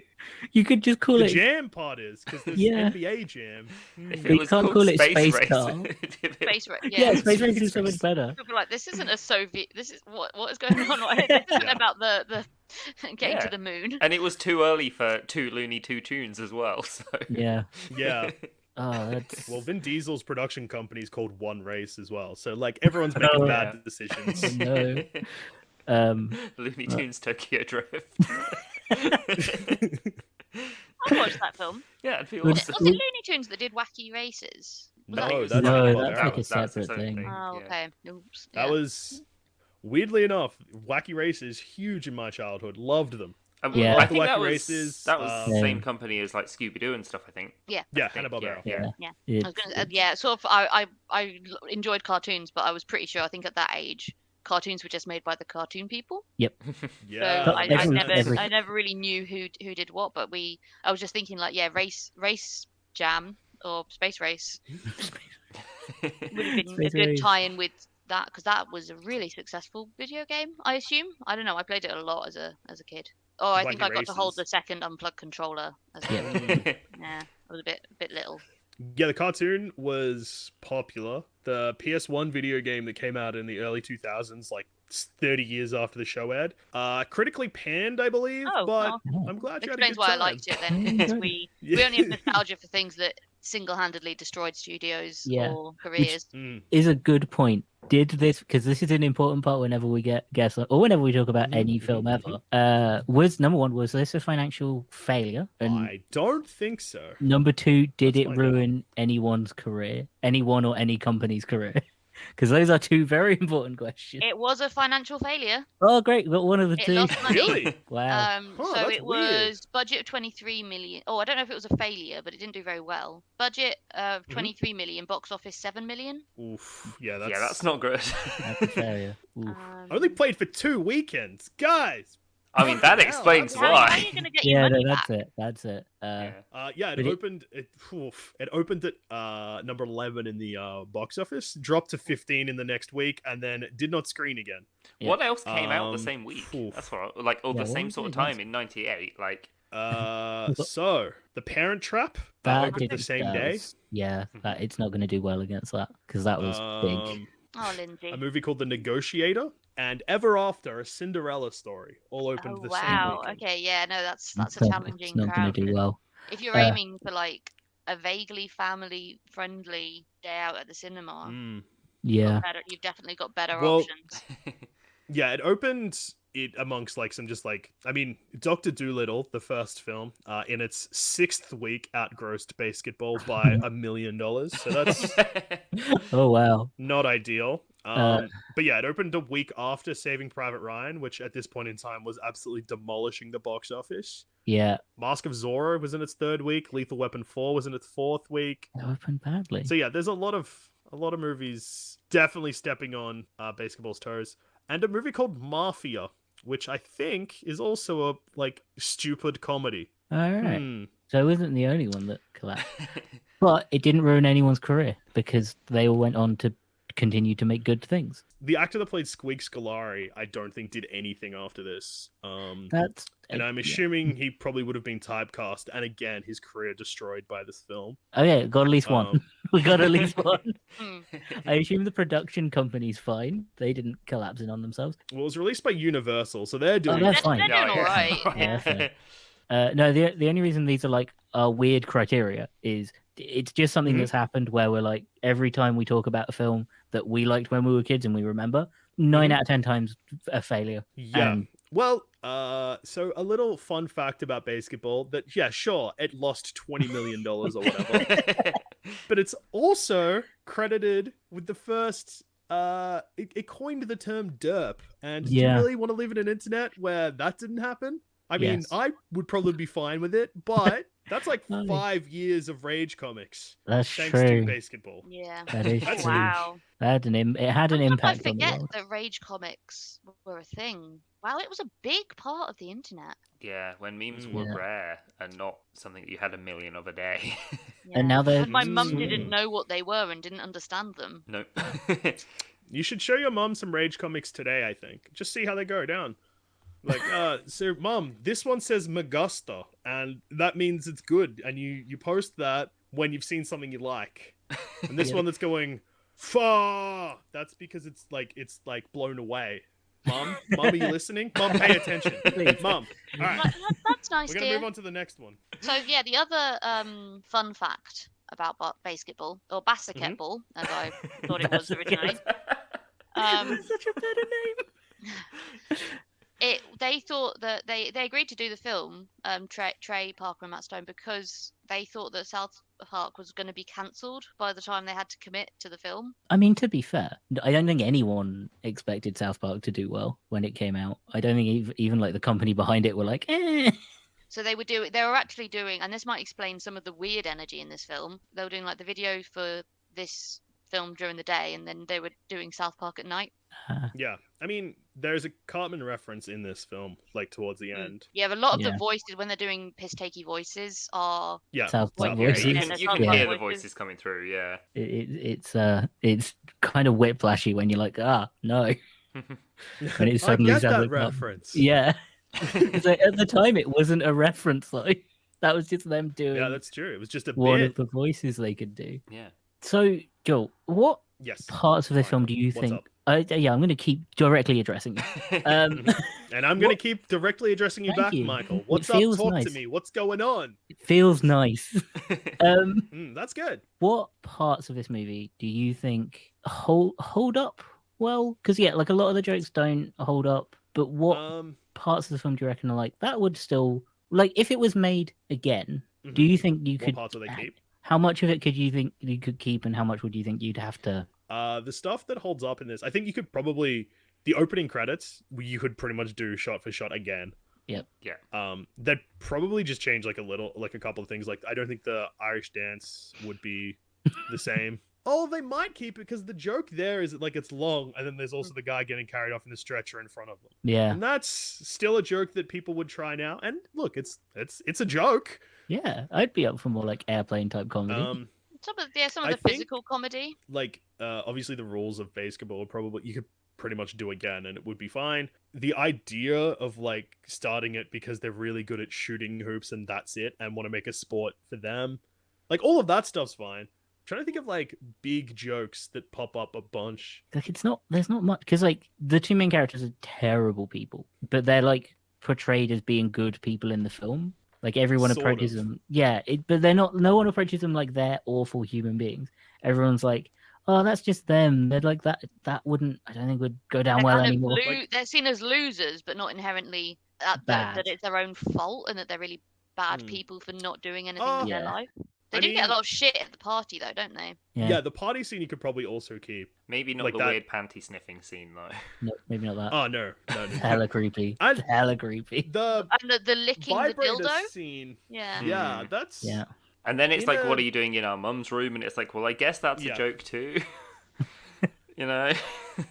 You could just call the it Jam part is because there's NBA Jam. You can't call it Space Car. Space Race. Yeah, Space Race is so much better. People are like, this isn't a Soviet. This is what is going on right here. This isn't about the getting to the moon. And it was too early for two Looney Tunes as well. So yeah. Oh, that's... Well, Vin Diesel's production company is called One Race as well. So, like, everyone's making bad decisions. No. Looney Tunes Tokyo Drift. I watched that film. Yeah, it'd be awesome. Was it Looney Tunes that did Wacky Races? That's like a separate thing. Oh, okay. Oops. That was, weirdly enough, Wacky Races, huge in my childhood. Loved them. I think that was the same company as like Scooby-Doo and stuff. I think. Yeah. Hanna-Barbera. Yeah. Sort of. I enjoyed cartoons, but I was pretty sure. I think at that age, cartoons were just made by the cartoon people. Yep. Yeah. So I never really knew who did what, but I was just thinking like, Race Jam or Space Race would have been a good tie-in with that, because that was a really successful video game. I assume. I don't know. I played it a lot as a kid. Oh, I think I got to hold the second unplugged controller as a kid. Yeah, I was a bit little. Yeah, the cartoon was popular. The PS1 video game that came out in the early 2000s, like 30 years after the show aired, critically panned, I believe. But I'm glad you had a good time. Explains why I liked it then, because we only have nostalgia for things that single-handedly destroyed studios or careers. Which is a good point. Did this, because this is an important part whenever we get guests or whenever we talk about any film ever, was number one, was this a financial failure? And I don't think so. Number two, did it ruin anyone's career? Anyone or any company's career? Because those are two very important questions. It was a financial failure. Oh, great. Got one of the two. Lost money. Really? Wow. So it was budget of 23 million. Oh, I don't know if it was a failure, but it didn't do very well. Budget of 23 million, box office 7 million. Oof. Yeah, that's not good. That's a failure. I only played for 2 weekends. Guys, I mean, that Wow, explains that's- How why. are you going to get your Yeah, money no, back? that's it. Yeah. Yeah, But it opened at number 11 in the box office, dropped to 15 in the next week, and then did not screen again. Yeah. What else came out the Um, same week? oof. That's what, like, or Yeah, the what same was sort of it against? time in '98. Like, So The Parent Trap That opened the didn't- same that day. was- yeah, it's not going to do well against that because that was big. Oh, Lindsay. A movie called The Negotiator and Ever After, a Cinderella Story, all opened Oh the wow. same weekend. Okay, yeah, no, that's a It's challenging not going crowd. to do well. If you're Uh, aiming for like a vaguely family-friendly day out at the cinema, Mm. Yeah, you've definitely got better Well, options. Yeah, it opened it amongst like some just like I mean, Doctor Dolittle, the first film, in its 6th week outgrossed BASEketball by $1 million. So that's oh wow. not ideal. Uh, But yeah, it opened a week after Saving Private Ryan, which at this point in time was absolutely demolishing the box office. Yeah, Mask of Zorro was in its 3rd week. Lethal Weapon 4 was in its 4th week. it opened badly. So yeah, there's a lot of movies definitely stepping on BASEketball's toes, and a movie called Mafia, which I think is also a like stupid comedy. All right. Hmm. So it wasn't the only one that collapsed, but it didn't ruin anyone's career because they all went on to continue to make good things. The actor that played Squeak Scolari, I don't think did anything after this. That's And I'm yeah. assuming he probably would have been typecast, and again, his career destroyed by this film. Oh yeah, got at least one. Um, We got at least one. Hmm. I assume the production company's fine. They didn't collapse in on themselves. Well, it was released by Universal, so they're doing. they're They're, fine. they're No, doing yeah. all right. Yeah, Yeah. fair. No, the only reason these are like weird criteria is it's just something Mhm. that's happened where we're like every time we talk about a film that we liked when we were kids and we remember, 9 Mhm. out of 10 times a failure. Yeah. And- Well, so a little fun fact about BASEketball that yeah, sure, it lost $20 million or whatever, but it's also credited with the first. It coined the term derp, and do you Yeah. really want to live in an internet where that didn't happen? I mean, Yes. I would probably be fine with it, but that's like Oh. 5 years of Rage comics That's thanks true. to BASEketball. Yeah. That is That's true. Wow. It had an Sometimes impact I on the forget world. that Rage comics were a thing. Wow, it was a big part of the internet. Yeah, when memes Mm. were Yeah. rare and not something that you had 1 million of a day. And now they're My mum Mm. didn't know what they were and didn't understand them. Nope. You should show your mom some Rage comics today, I think. Just see how they go down. Like, so mom, this one says Magusta, and that means it's good, and you post that when you've seen something you like. And this Yeah. one that's going far, that's because it's like blown away. Mom, are you listening? Mom, pay attention. Please. Mom. All right. That's nice, We're gonna dear. move on to the next one. So yeah, the other fun fact about BASEketball or BASEketball, as I thought it was originally, Such a better name. they thought that they agreed to do the film, Trey Parker and Matt Stone, because they thought that South Park was going to be cancelled by the time they had to commit to the film. I mean, to be fair, I don't think anyone expected South Park to do well when it came out. I don't think even like the company behind it were like, eh. So they were actually doing, and this might explain some of the weird energy in this film. They were doing like the video for this film during the day, and then they were doing South Park at night. Yeah. I mean, there's a Cartman reference in this film, like towards the end. Yeah, but a lot of Yeah. the voices when they're doing piss takey voices are Yeah. South Park South Yeah, Park voices. you Yeah, can, there's you can South hear Park the voices. voices coming through, yeah. It's kind of whiplashy when you're like, no. When it suddenly I get sounds that like Cartman. reference. Yeah. It's like, at the time, it wasn't a reference though. That was just them doing Yeah, that's true. It was just a one bit. of the voices they could do. Yeah. So, Joel, what Yes. parts of this film Fine. do you What's think? up? Yeah, I'm going to keep directly addressing you. Um, And I'm going to keep directly addressing you Thank back, you. Michael. It What's up? feels Talk to nice. me. What's going on? it feels nice. That's good. What parts of this movie do you think hold up well? Because yeah, like a lot of the jokes don't hold up. But what parts of the film do you reckon are like that would still like if it was made again? Do you think you What could? parts will they keep? How much of it could you think you could keep, and how much would you think you'd have to? The stuff that holds up in this, I think you could probably the opening credits. You could pretty much do shot for shot again. Yep. Yeah. They'd probably just change like a couple of things. Like I don't think the Irish dance would be the same. Oh, they might keep it because the joke there is that, like, it's long, and then there's also the guy getting carried off in the stretcher in front of them. Yeah. And that's still a joke that people would try now. And look, it's a joke. Yeah, I'd be up for more like airplane type comedy. Some of I the think- physical comedy. Like, obviously the rules of basketball would probably you could pretty much do again, and it would be fine. The idea of like starting it because they're really good at shooting hoops and that's it, and want to make a sport for them, like all of that stuff's fine. Trying to think of like big jokes that pop up a bunch. Like there's not much because like the two main characters are terrible people, but they're like portrayed as being good people in the film. Like everyone Sort approaches of. them, yeah, but they're not. No one approaches them like they're awful human beings. Everyone's like, oh, that's just them. They're like that. That wouldn't. I don't think would go down They're well kind of anymore. they're seen as losers, but not inherently that Bad. it's their own fault and that they're really bad Hmm. people for not doing anything with their Yeah. life. They I do get mean- a lot of shit at the party, though, don't they? Yeah, the party scene you could probably also keep. Maybe not Like the that- weird panty sniffing scene though. No, maybe not that. Oh no. Hella creepy. I- Hella creepy. The And the licking the vibrator dildo. scene. Yeah. Yeah, Mm. that's Yeah. And then it's In like, a- what are you doing in our mum's room? And it's like, well, I guess that's Yeah. a joke too. You know?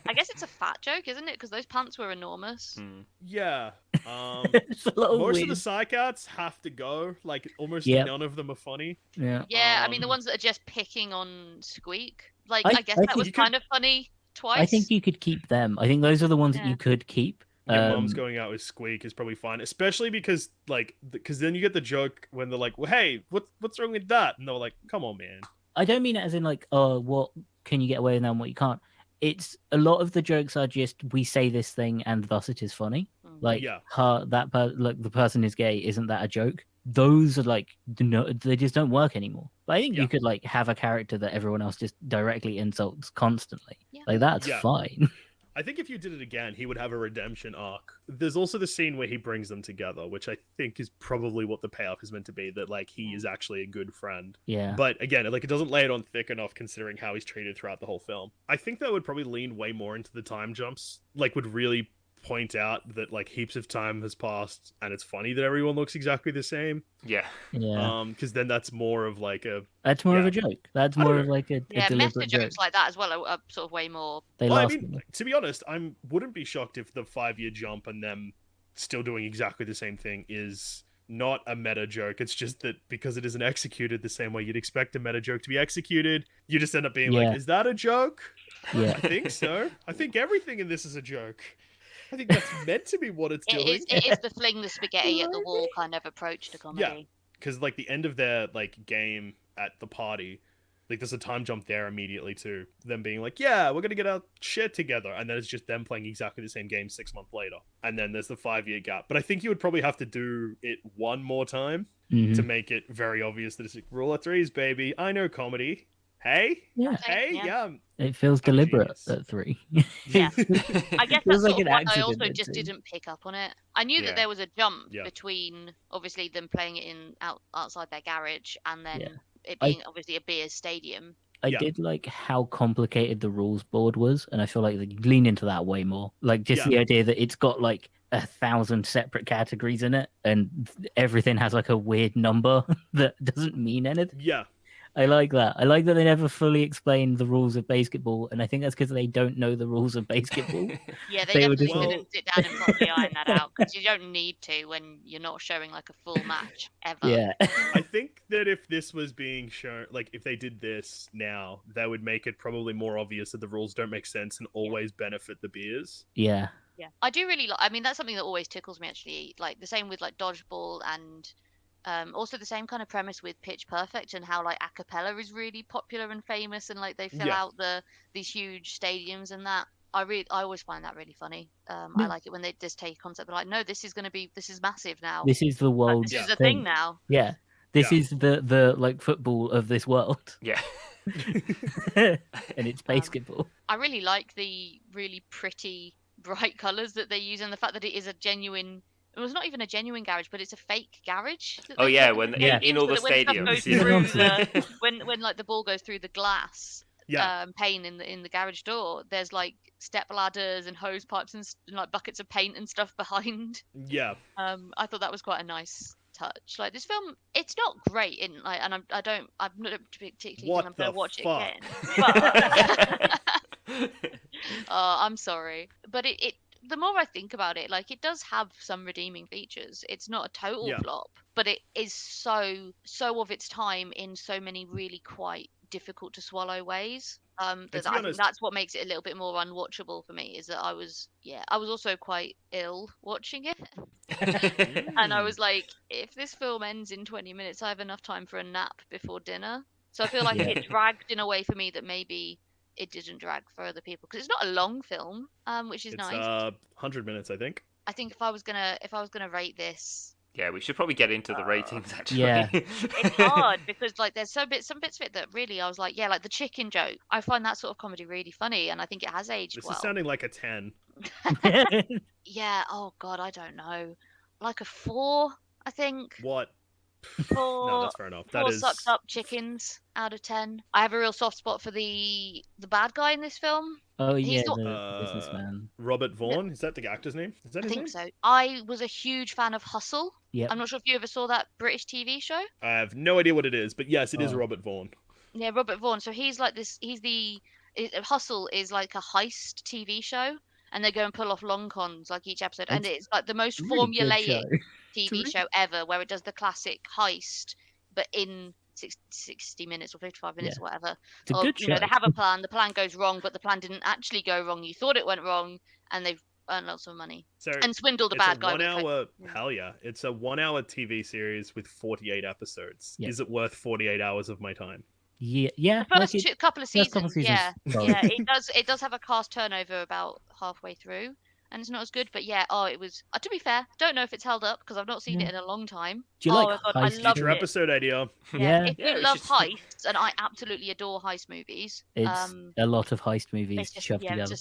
I guess it's a fat joke, isn't it? Because those pants were enormous. Hmm. yeah. It's a lot of Most weird. of the psychots have to go. Like almost Yep. none of them are funny. Yeah. Yeah, I mean the Um, ones that are just picking on Squeak. Like I- I guess I that think was you could- kind of funny twice. I think you could keep them. I think those are the ones that Yeah. you could keep. Your mum's Um, going out with Squeak is probably fine, especially because because then you get the joke when they're like, well, "Hey, what's wrong with that?" And they're like, "Come on, man." I don't mean it as in like, oh, what can you get away with now and what you can't. It's a lot of the jokes are just we say this thing and thus it is funny. Mm. Like, Yeah. like the person is gay, isn't that a joke? Those are like no, they just don't work anymore. But I think Yeah. you could like have a character that everyone else just directly insults constantly. Yeah. Like that's Yeah. fine. I think if you did it again, he would have a redemption arc. There's also the scene where he brings them together, which I think is probably what the payoff is meant to be, that like he is actually a good friend. Yeah. But again, like it doesn't lay it on thick enough considering how he's treated throughout the whole film. I think that would probably lean way more into the time jumps, like would really point out that like heaps of time has passed and it's funny that everyone looks exactly the same. Yeah. Yeah. Because then that's more of like a That's more of yeah. a joke. That's I don't more of know. like a Yeah, meta deliberate joke. jokes like that as well are sort of way more. They well, I laugh. mean, to be honest, I wouldn't be shocked if the 5-year jump and them still doing exactly the same thing is not a meta joke. It's just that because it isn't executed the same way you'd expect a meta joke to be executed, you just end up being Yeah. like, is that a joke? Yeah. I think so. I think everything in this is a joke. I think that's meant to be what it's doing. It is the fling the spaghetti at the wall kind of approach to comedy. Because like the end of their like game at the party, like there's a time jump there immediately too. Them being like, yeah, we're gonna get our shit together, and then it's just them playing exactly the same game 6 months later, and then there's the 5-year gap. But I think you would probably have to do it one more time Mhm. to make it very obvious that it's like, rule of threes, baby. I know comedy. Hey, Yeah. hey, Yeah. yeah. It feels deliberate genius. at 3. Yeah. I guess Feels that's like sort of an why I accident, also that just scene. didn't pick up on it. I knew Yeah. that there was a jump Yeah. between obviously them playing it in outside their garage and then Yeah. it I- being obviously a beer stadium. I Yeah. did like how complicated the rules board was, and I feel like they lean into that way more. Like just Yeah. the idea that it's got like 1,000 separate categories in it, and everything has like a weird number that doesn't mean anything. Yeah. I like that. I like that they never fully explain the rules of basketball, and I think that's because they don't know the rules of basketball. Yeah, They they were definitely just like- didn't sit down and properly iron that out because you don't need to when you're not showing like a full match ever. Yeah. I think that if this was being shown, like if they did this now, that would make it probably more obvious that the rules don't make sense and always benefit the beers. Yeah. Yeah, I do really like. I mean, that's something that always tickles me actually. Like the same with like dodgeball and also the same kind of premise with Pitch Perfect and how like a cappella is really popular and famous and like they fill Yeah. out these huge stadiums and that. I always find that really funny. I Yeah. like it when they just take a concept they're like, no, this is massive now. This is the Like, world's this is a thing. thing now. Yeah. This Yeah. is the like football of this world. Yeah. And it's basketball. I really like the really pretty bright colors that they use and the fact that it is a genuine. It was not even a genuine garage, but it's a fake garage. that Oh they yeah, put when Yeah. in all the so that when stadiums. stuff goes Yeah. through when like the ball goes through the glass Yeah. pane in the garage door, there's like step ladders and hose pipes and like buckets of paint and stuff behind. Yeah. I thought that was quite a nice touch. Like this film, it's not great in like, and I'm not particularly What think I'm gonna the watch fuck? it again. But I'm sorry, but it the more I think about it, like it does have some redeeming features. It's not a total Yeah. flop, but it is so of its time in so many really quite difficult to swallow ways. And That to be I think honest, that's what makes it a little bit more unwatchable for me. Is that I was also quite ill watching it, and I mm, was like, if this film ends in 20 minutes, I have enough time for a nap before dinner. So I feel like Yeah. it dragged in a way for me that maybe it didn't drag for other people because it's not a long film, which is it's nice. 100 minutes, I think. I think if I was gonna rate this, Yeah, we should probably get into the ratings actually. Yeah. it's hard because like there's some bits of it that really I was like, yeah, like the chicken joke. I find that sort of comedy really funny, and I think it has aged This well. is sounding like a 10. Yeah. Oh God, I don't know. Like a 4, I think. What? No, Four, that's fair enough. four That is. sucked up chickens out of 10. I have a real soft spot for the bad guy in this film. Oh He's yeah, not- the businessman. Robert Vaughn. Is that the actor's name? Is that I his think name? so. I was a huge fan of Hustle. Yep. I'm not sure if you ever saw that British TV show. I have no idea what it is, but yes, it is Oh. Robert Vaughn. Yeah, Robert Vaughn. So he's like this. Hustle is like a heist TV show, and they go and pull off long cons like each episode, and it's like the most Really good formulaic show. TV really- show ever, where it does the classic heist, but in 60 minutes or 55 minutes or whatever. It's a Or, good you know, show. they have a plan. The plan goes wrong, but the plan didn't actually go wrong. You thought it went wrong, and they've earned lots of money So and swindled the it's bad a guy. 1 with hour. yeah. Hell yeah! It's a 1 hour TV series with 48 episodes. Yeah. Is it worth 48 hours of my time? Yeah. The first couple of first seasons, couple seasons, yeah, solid. yeah, it does have a cast turnover about halfway through, and it's not as good. But yeah, it was. To be fair, don't know if it's held up because I've not seen Yeah. it in a long time. Do you like my God, I heist love Future it. episode idea. Yeah. If Yeah, you we love should- heists, and I absolutely adore heist movies, It's a lot of heist movies it's just shoved yeah, together.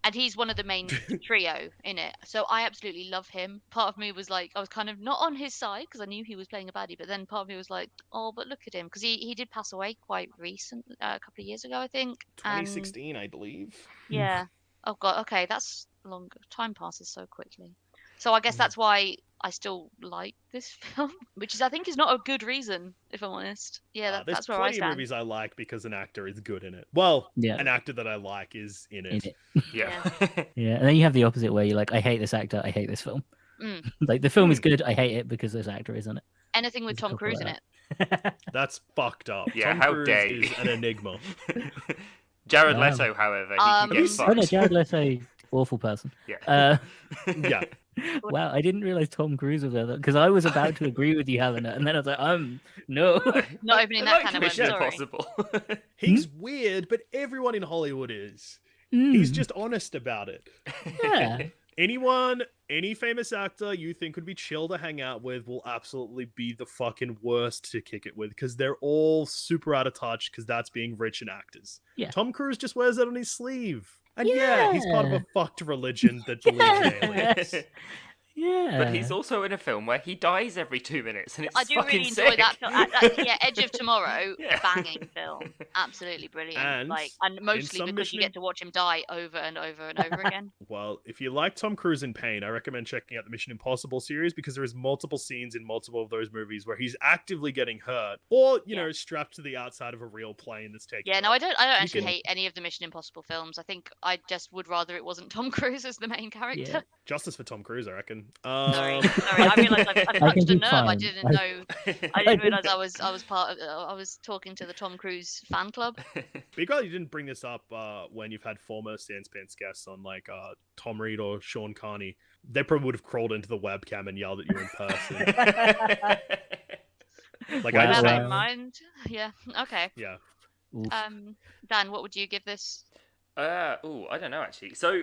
and he's one of the main trio in it, so I absolutely love him. Part of me was like, I was kind of not on his side because I knew he was playing a baddie, but then part of me was like, oh, but look at him because he did pass away quite recent, a couple of years ago, I think. And 2016, I believe. yeah. Oh God. Okay, that's longer. Time passes so quickly. So I guess that's why I still like this film, which is I think is not a good reason, if I'm honest. Yeah, There's that's where I plenty of stand. movies I like because an actor is good in it. Well, Yeah. an actor that I like is in In it. it. Yeah. Yeah, and then you have the opposite where you're like, I hate this actor, I hate this film. Mm. Like the film is good, I hate it because this actor is in it. Anything with There's a Tom couple Cruise in like it. That's fucked up. Yeah, Tom how Cruise dare you. is an enigma. Jared Wow. Leto, however, he Um, can Have you get seen- Oh no, fucked. Jared Leto, awful person. Yeah. Yeah. Wow, I didn't realize Tom Cruise was there because I was about to agree with you, Helena, and then I was like, no. Not opening I that like can of worms, Mission sorry. Impossible. He's weird, but everyone in Hollywood is. Mm, He's just honest about it. yeah. Any famous actor you think would be chill to hang out with will absolutely be the fucking worst to kick it with because they're all super out of touch because that's being rich in actors. Yeah. Tom Cruise just wears that on his sleeve. And yeah, he's part of Yeah. a fucked religion that believes in aliens. Yes. Yeah. But he's also in a film where he dies every 2 minutes, and it's I do fucking really enjoy sick. that film. Yeah, Edge of Tomorrow, Yeah. banging film, absolutely brilliant. And And mostly some because you Mission get to watch him die over and over and over again. Well, if you like Tom Cruise in pain, I recommend checking out the Mission Impossible series because there is multiple scenes in multiple of those movies where he's actively getting hurt or, you know, strapped to the outside of a real plane that's taking Yeah, no, off. I don't actually can- hate any of the Mission Impossible films. I think I just would rather it wasn't Tom Cruise as the main character. Justice for Tom Cruise, I reckon. Sorry, I realised I can touched a be nerve. I fine. didn't know. I didn't realise I was part of. I was talking to the Tom Cruise fan club. But you probably didn't bring this up when you've had former Sanspants guests on, like Tom Reed or Sean Carney. They probably would have crawled into the webcam and yelled at you in person. Like Wow. I just Bear that have, in mind. Yeah. Okay. yeah. Oof. Dan, what would you give this? I don't know actually. So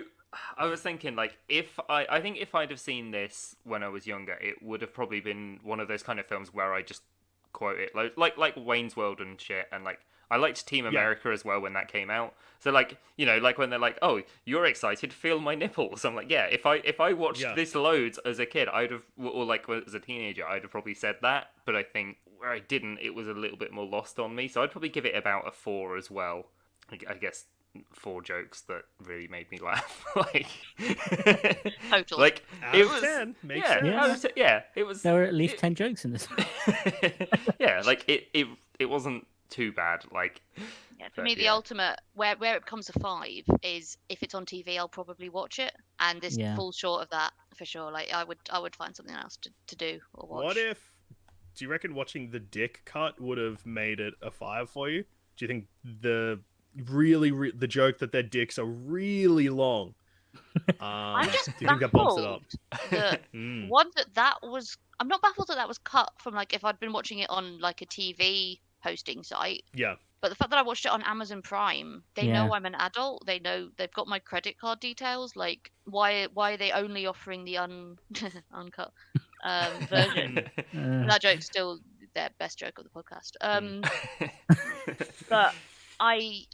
I was thinking, like, I think if I'd have seen this when I was younger, it would have probably been one of those kind of films where I just quote it, like Wayne's World and shit, and like I liked Team America as well when that came out. So like, you know, like when they're like, "Oh, you're excited, feel my nipples." I'm like, yeah. If I watched this loads as a kid, I'd have, or like as a teenager, I'd have probably said that. But I think where I didn't, it was a little bit more lost on me. So I'd probably give it about a 4 as well. I guess 4 jokes that really made me laugh. Like, Totally. like Out it of was 10, makes yeah, sense. it was. There were at least it- 10 jokes in this. yeah, like it wasn't too bad. Like, Yeah, for but me, the yeah. ultimate where it becomes a 5 is if it's on TV, I'll probably watch it, and this Yeah. falls short of that for sure. Like I would find something else to do or watch. What if? Do you reckon watching the dick cut would have made it a 5 for you? Do you think the the joke that their dicks are really long? I'm just do you think that bumps it up? The Mm. one that was. I'm not baffled that was cut from like if I'd been watching it on like a TV hosting site. Yeah. But the fact that I watched it on Amazon Prime, they Yeah. know I'm an adult. They know they've got my credit card details. Like, why are they only offering the uncut version? And that joke's still their best joke of the podcast. But I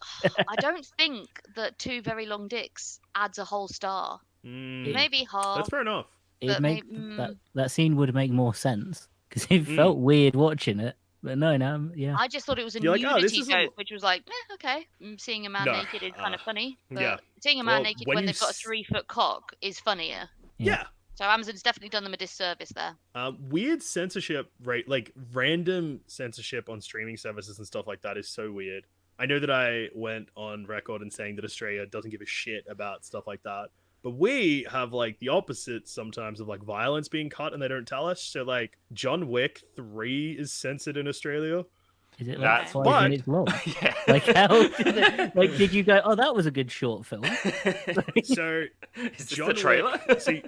don't think that 2 very long dicks adds a whole star. Mm. Maybe half. That's fair enough. It'd But make maybe- that scene would make more sense because it felt weird watching it. But no, yeah. I just thought it was a You're like, nudity oh, this is a- joke, which was like, okay, seeing a man No, naked is kind of funny. But yeah. seeing a man Well, naked when when you they've got a 3-foot cock is funnier. Yeah. So Amazon's definitely done them a disservice there. Weird censorship rate, like random censorship on streaming services and stuff like that is so weird. I know that I went on record and saying that Australia doesn't give a shit about stuff like that. But we have like the opposite sometimes of like violence being cut and they don't tell us. So like John Wick 3 is censored in Australia. Is it like That's- 5 but- minutes long? yeah. Like how? Did you go? Oh, that was a good short film. So Is this John the trailer? Wick, see,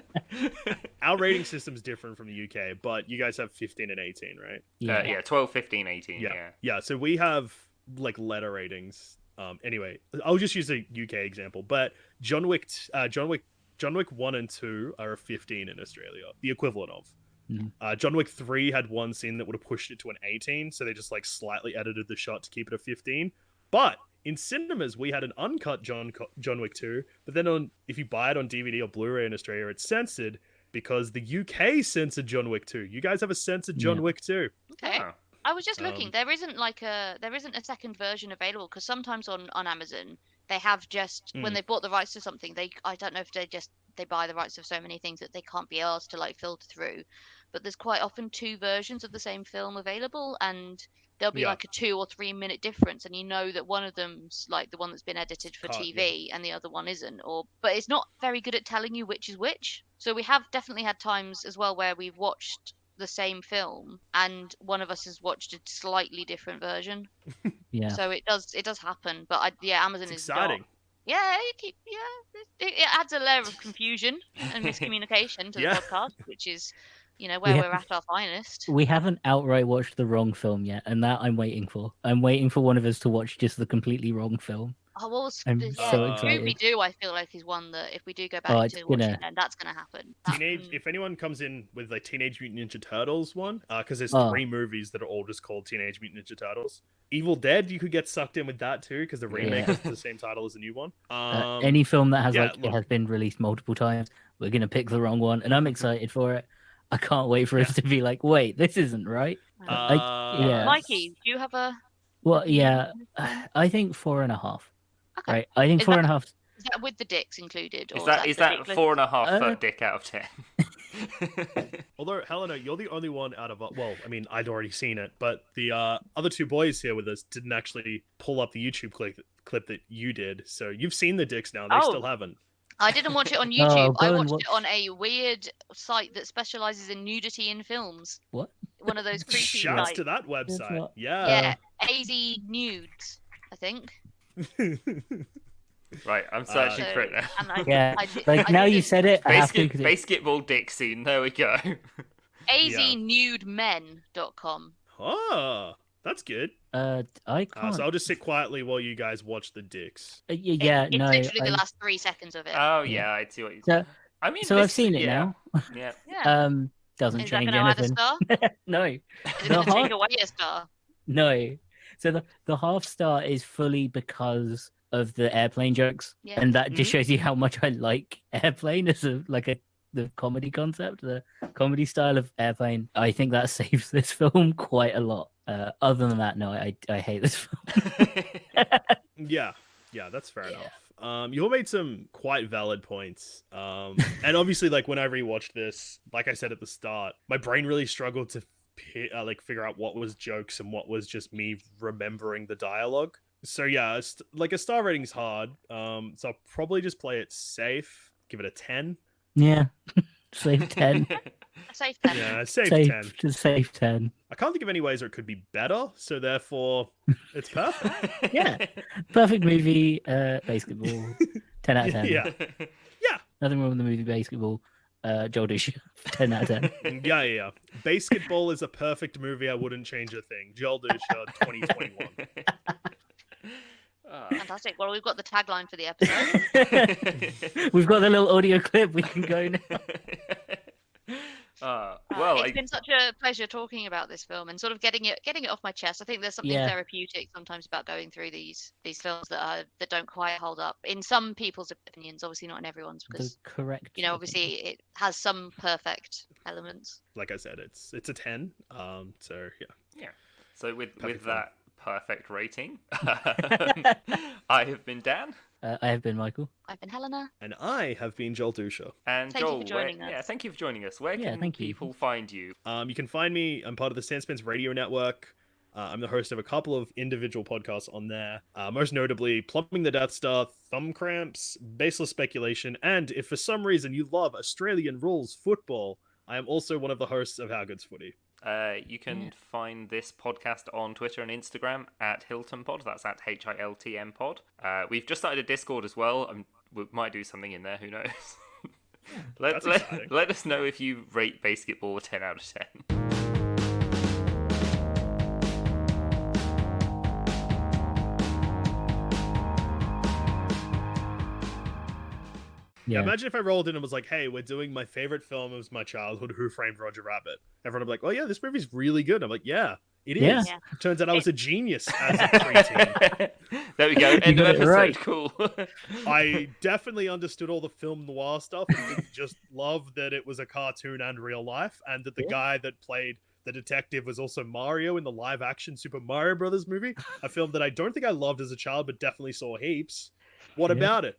our rating system's different from the UK, but you guys have 15 and 18, right? Yeah, 12, 15, 18. Yeah. Yeah. Yeah, so we have like letter ratings. Anyway, I'll just use a UK example, but John Wick 1 and 2 are a 15 in Australia, the equivalent of. John Wick 3 had one scene that would have pushed it to an 18, so they just like slightly edited the shot to keep it a 15. But in cinemas, we had an uncut John Wick 2, but then if you buy it on DVD or Blu-ray in Australia, it's censored because the UK censored John Wick 2. You guys have a censored John Wick 2. Okay. Oh. I was just looking. There isn't a second version available because sometimes on Amazon they have just when they bought the rights to something, I don't know if they buy the rights to so many things that they can't be asked to like filter through. But there's quite often 2 versions of the same film available, and there'll be like a 2 or 3 minute difference, and you know that one of them's like the one that's been edited for Cut, TV and the other one isn't. But it's not very good at telling you which is which. So we have definitely had times as well where we've watched the same film and one of us has watched a slightly different version. Yeah. So it does happen. But Amazon It's is exciting. not. Yeah, it adds a layer of confusion and miscommunication to the Yeah. podcast, which is, where We we're at our finest. We haven't outright watched the wrong film yet, and that I'm waiting for. I'm waiting for one of us to watch just the completely wrong film. Oh, well, I'm so excited. Scooby-Doo, I feel like, is one that if we do go Oh, back it's to watching gonna- it, then that's going to happen. If anyone comes in with like Teenage Mutant Ninja Turtles one, because there's Oh. 3 movies that are all just called Teenage Mutant Ninja Turtles. Evil Dead, you could get sucked in with that too, because the remake Yeah. is the same title as the new one. Any film that has yeah, it look. has been released multiple times, we're gonna pick the wrong one, and I'm excited for it. I can't wait for us to be like, wait, this isn't right. Yeah. Mikey, do you have a... Well, yeah, I think 4.5. Okay. Right, I think Is 4.5. Is that with the dicks included? Or Is that ridiculous? 4.5 foot dick out of 10? Although Helena, you're the only one out of well, I mean, I'd already seen it, but the other 2 boys here with us didn't actually pull up the YouTube clip that you did. So you've seen the dicks now; they Oh. still haven't. I didn't watch it on Oh, YouTube. I go and watched it watch- on a weird site that specializes in nudity in films. What? One of those creepy Shouts sites. to that website. what- Yeah, AZ Nudes, I think. Right, I'm searching So- for it now. and I, Yeah, I did- like I now you didn't- said it, I have to. 'cause it- BASEketball dick scene. There we go. AZNudemen.com. Oh, that's good. I can't. So I'll just sit quietly while you guys watch the dicks. Yeah, It's no. literally the I- last 3 seconds of it. Oh yeah, I see what you. So, I mean, so I've seen it now. Yeah. yeah. Doesn't Is that change going to add a anything. star? No, Is it The going to heart- take away a star? no. So the half star is fully because of the airplane jokes, Yeah. and that just shows you how much I like airplane as the comedy concept, the comedy style of airplane. I think that saves this film quite a lot. Other than that, no, I hate this film. Yeah, Yeah, that's fair Yeah. enough. You all made some quite valid points. And obviously, like when I rewatched this, like I said at the start, my brain really struggled to figure out what was jokes and what was just me remembering the dialogue. So yeah, like a star rating's hard. So I'll probably just play it safe. Give it a 10. Yeah. Safe 10. A safe 10. Yeah, safe 10. Just safe 10. I can't think of any ways where it could be better, so therefore it's perfect. Yeah. Perfect movie, basketball. 10 out of 10. Yeah. Yeah. Nothing wrong with the movie basketball. Joel Duscher. 10 out of 10. Yeah. BASEketball is a perfect movie. I wouldn't change a thing. Joel Duscher, 2021. Fantastic. Well, we've got the tagline for the episode. We've got the little audio clip. We can go now. It's been such a pleasure talking about this film and sort of getting it off my chest. I think there's something therapeutic sometimes about going through these films that don't quite hold up in some people's opinions. Obviously, not in everyone's, because obviously it has some perfect elements. Like I said, it's a 10. So yeah. So with that perfect rating, I have been Dan. I have been Michael. I've been Helena. And I have been Joel Duscher. And thank Joel, you for joining us. Yeah, thank you for joining us. Where can thank you. people find you? You can find me. I'm part of the Sandspence Radio Network. I'm the host of a couple of individual podcasts on there. Most notably, Plumbing the Death Star, Thumb Cramps, Baseless Speculation, and if for some reason you love Australian rules football, I am also one of the hosts of How Good's Footy. You can find this podcast on Twitter and Instagram at HiltonPod. That's at HILTM Pod. We've just started a Discord as well. We might do something in there. Who knows? Let us know if you rate BASEketball a 10 out of 10. Yeah, imagine if I rolled in and was like, hey, we're doing my favorite film of my childhood, Who Framed Roger Rabbit. Everyone would be like, oh yeah, this movie's really good. I'm like, yeah, it is. Yeah. Turns out I was a genius as a preteen. There we go. End of episode. Right. Cool. I definitely understood all the film noir stuff and didn't just love that it was a cartoon and real life, and that the guy that played the detective was also Mario in the live-action Super Mario Brothers movie, a film that I don't think I loved as a child, but definitely saw heaps. What about it?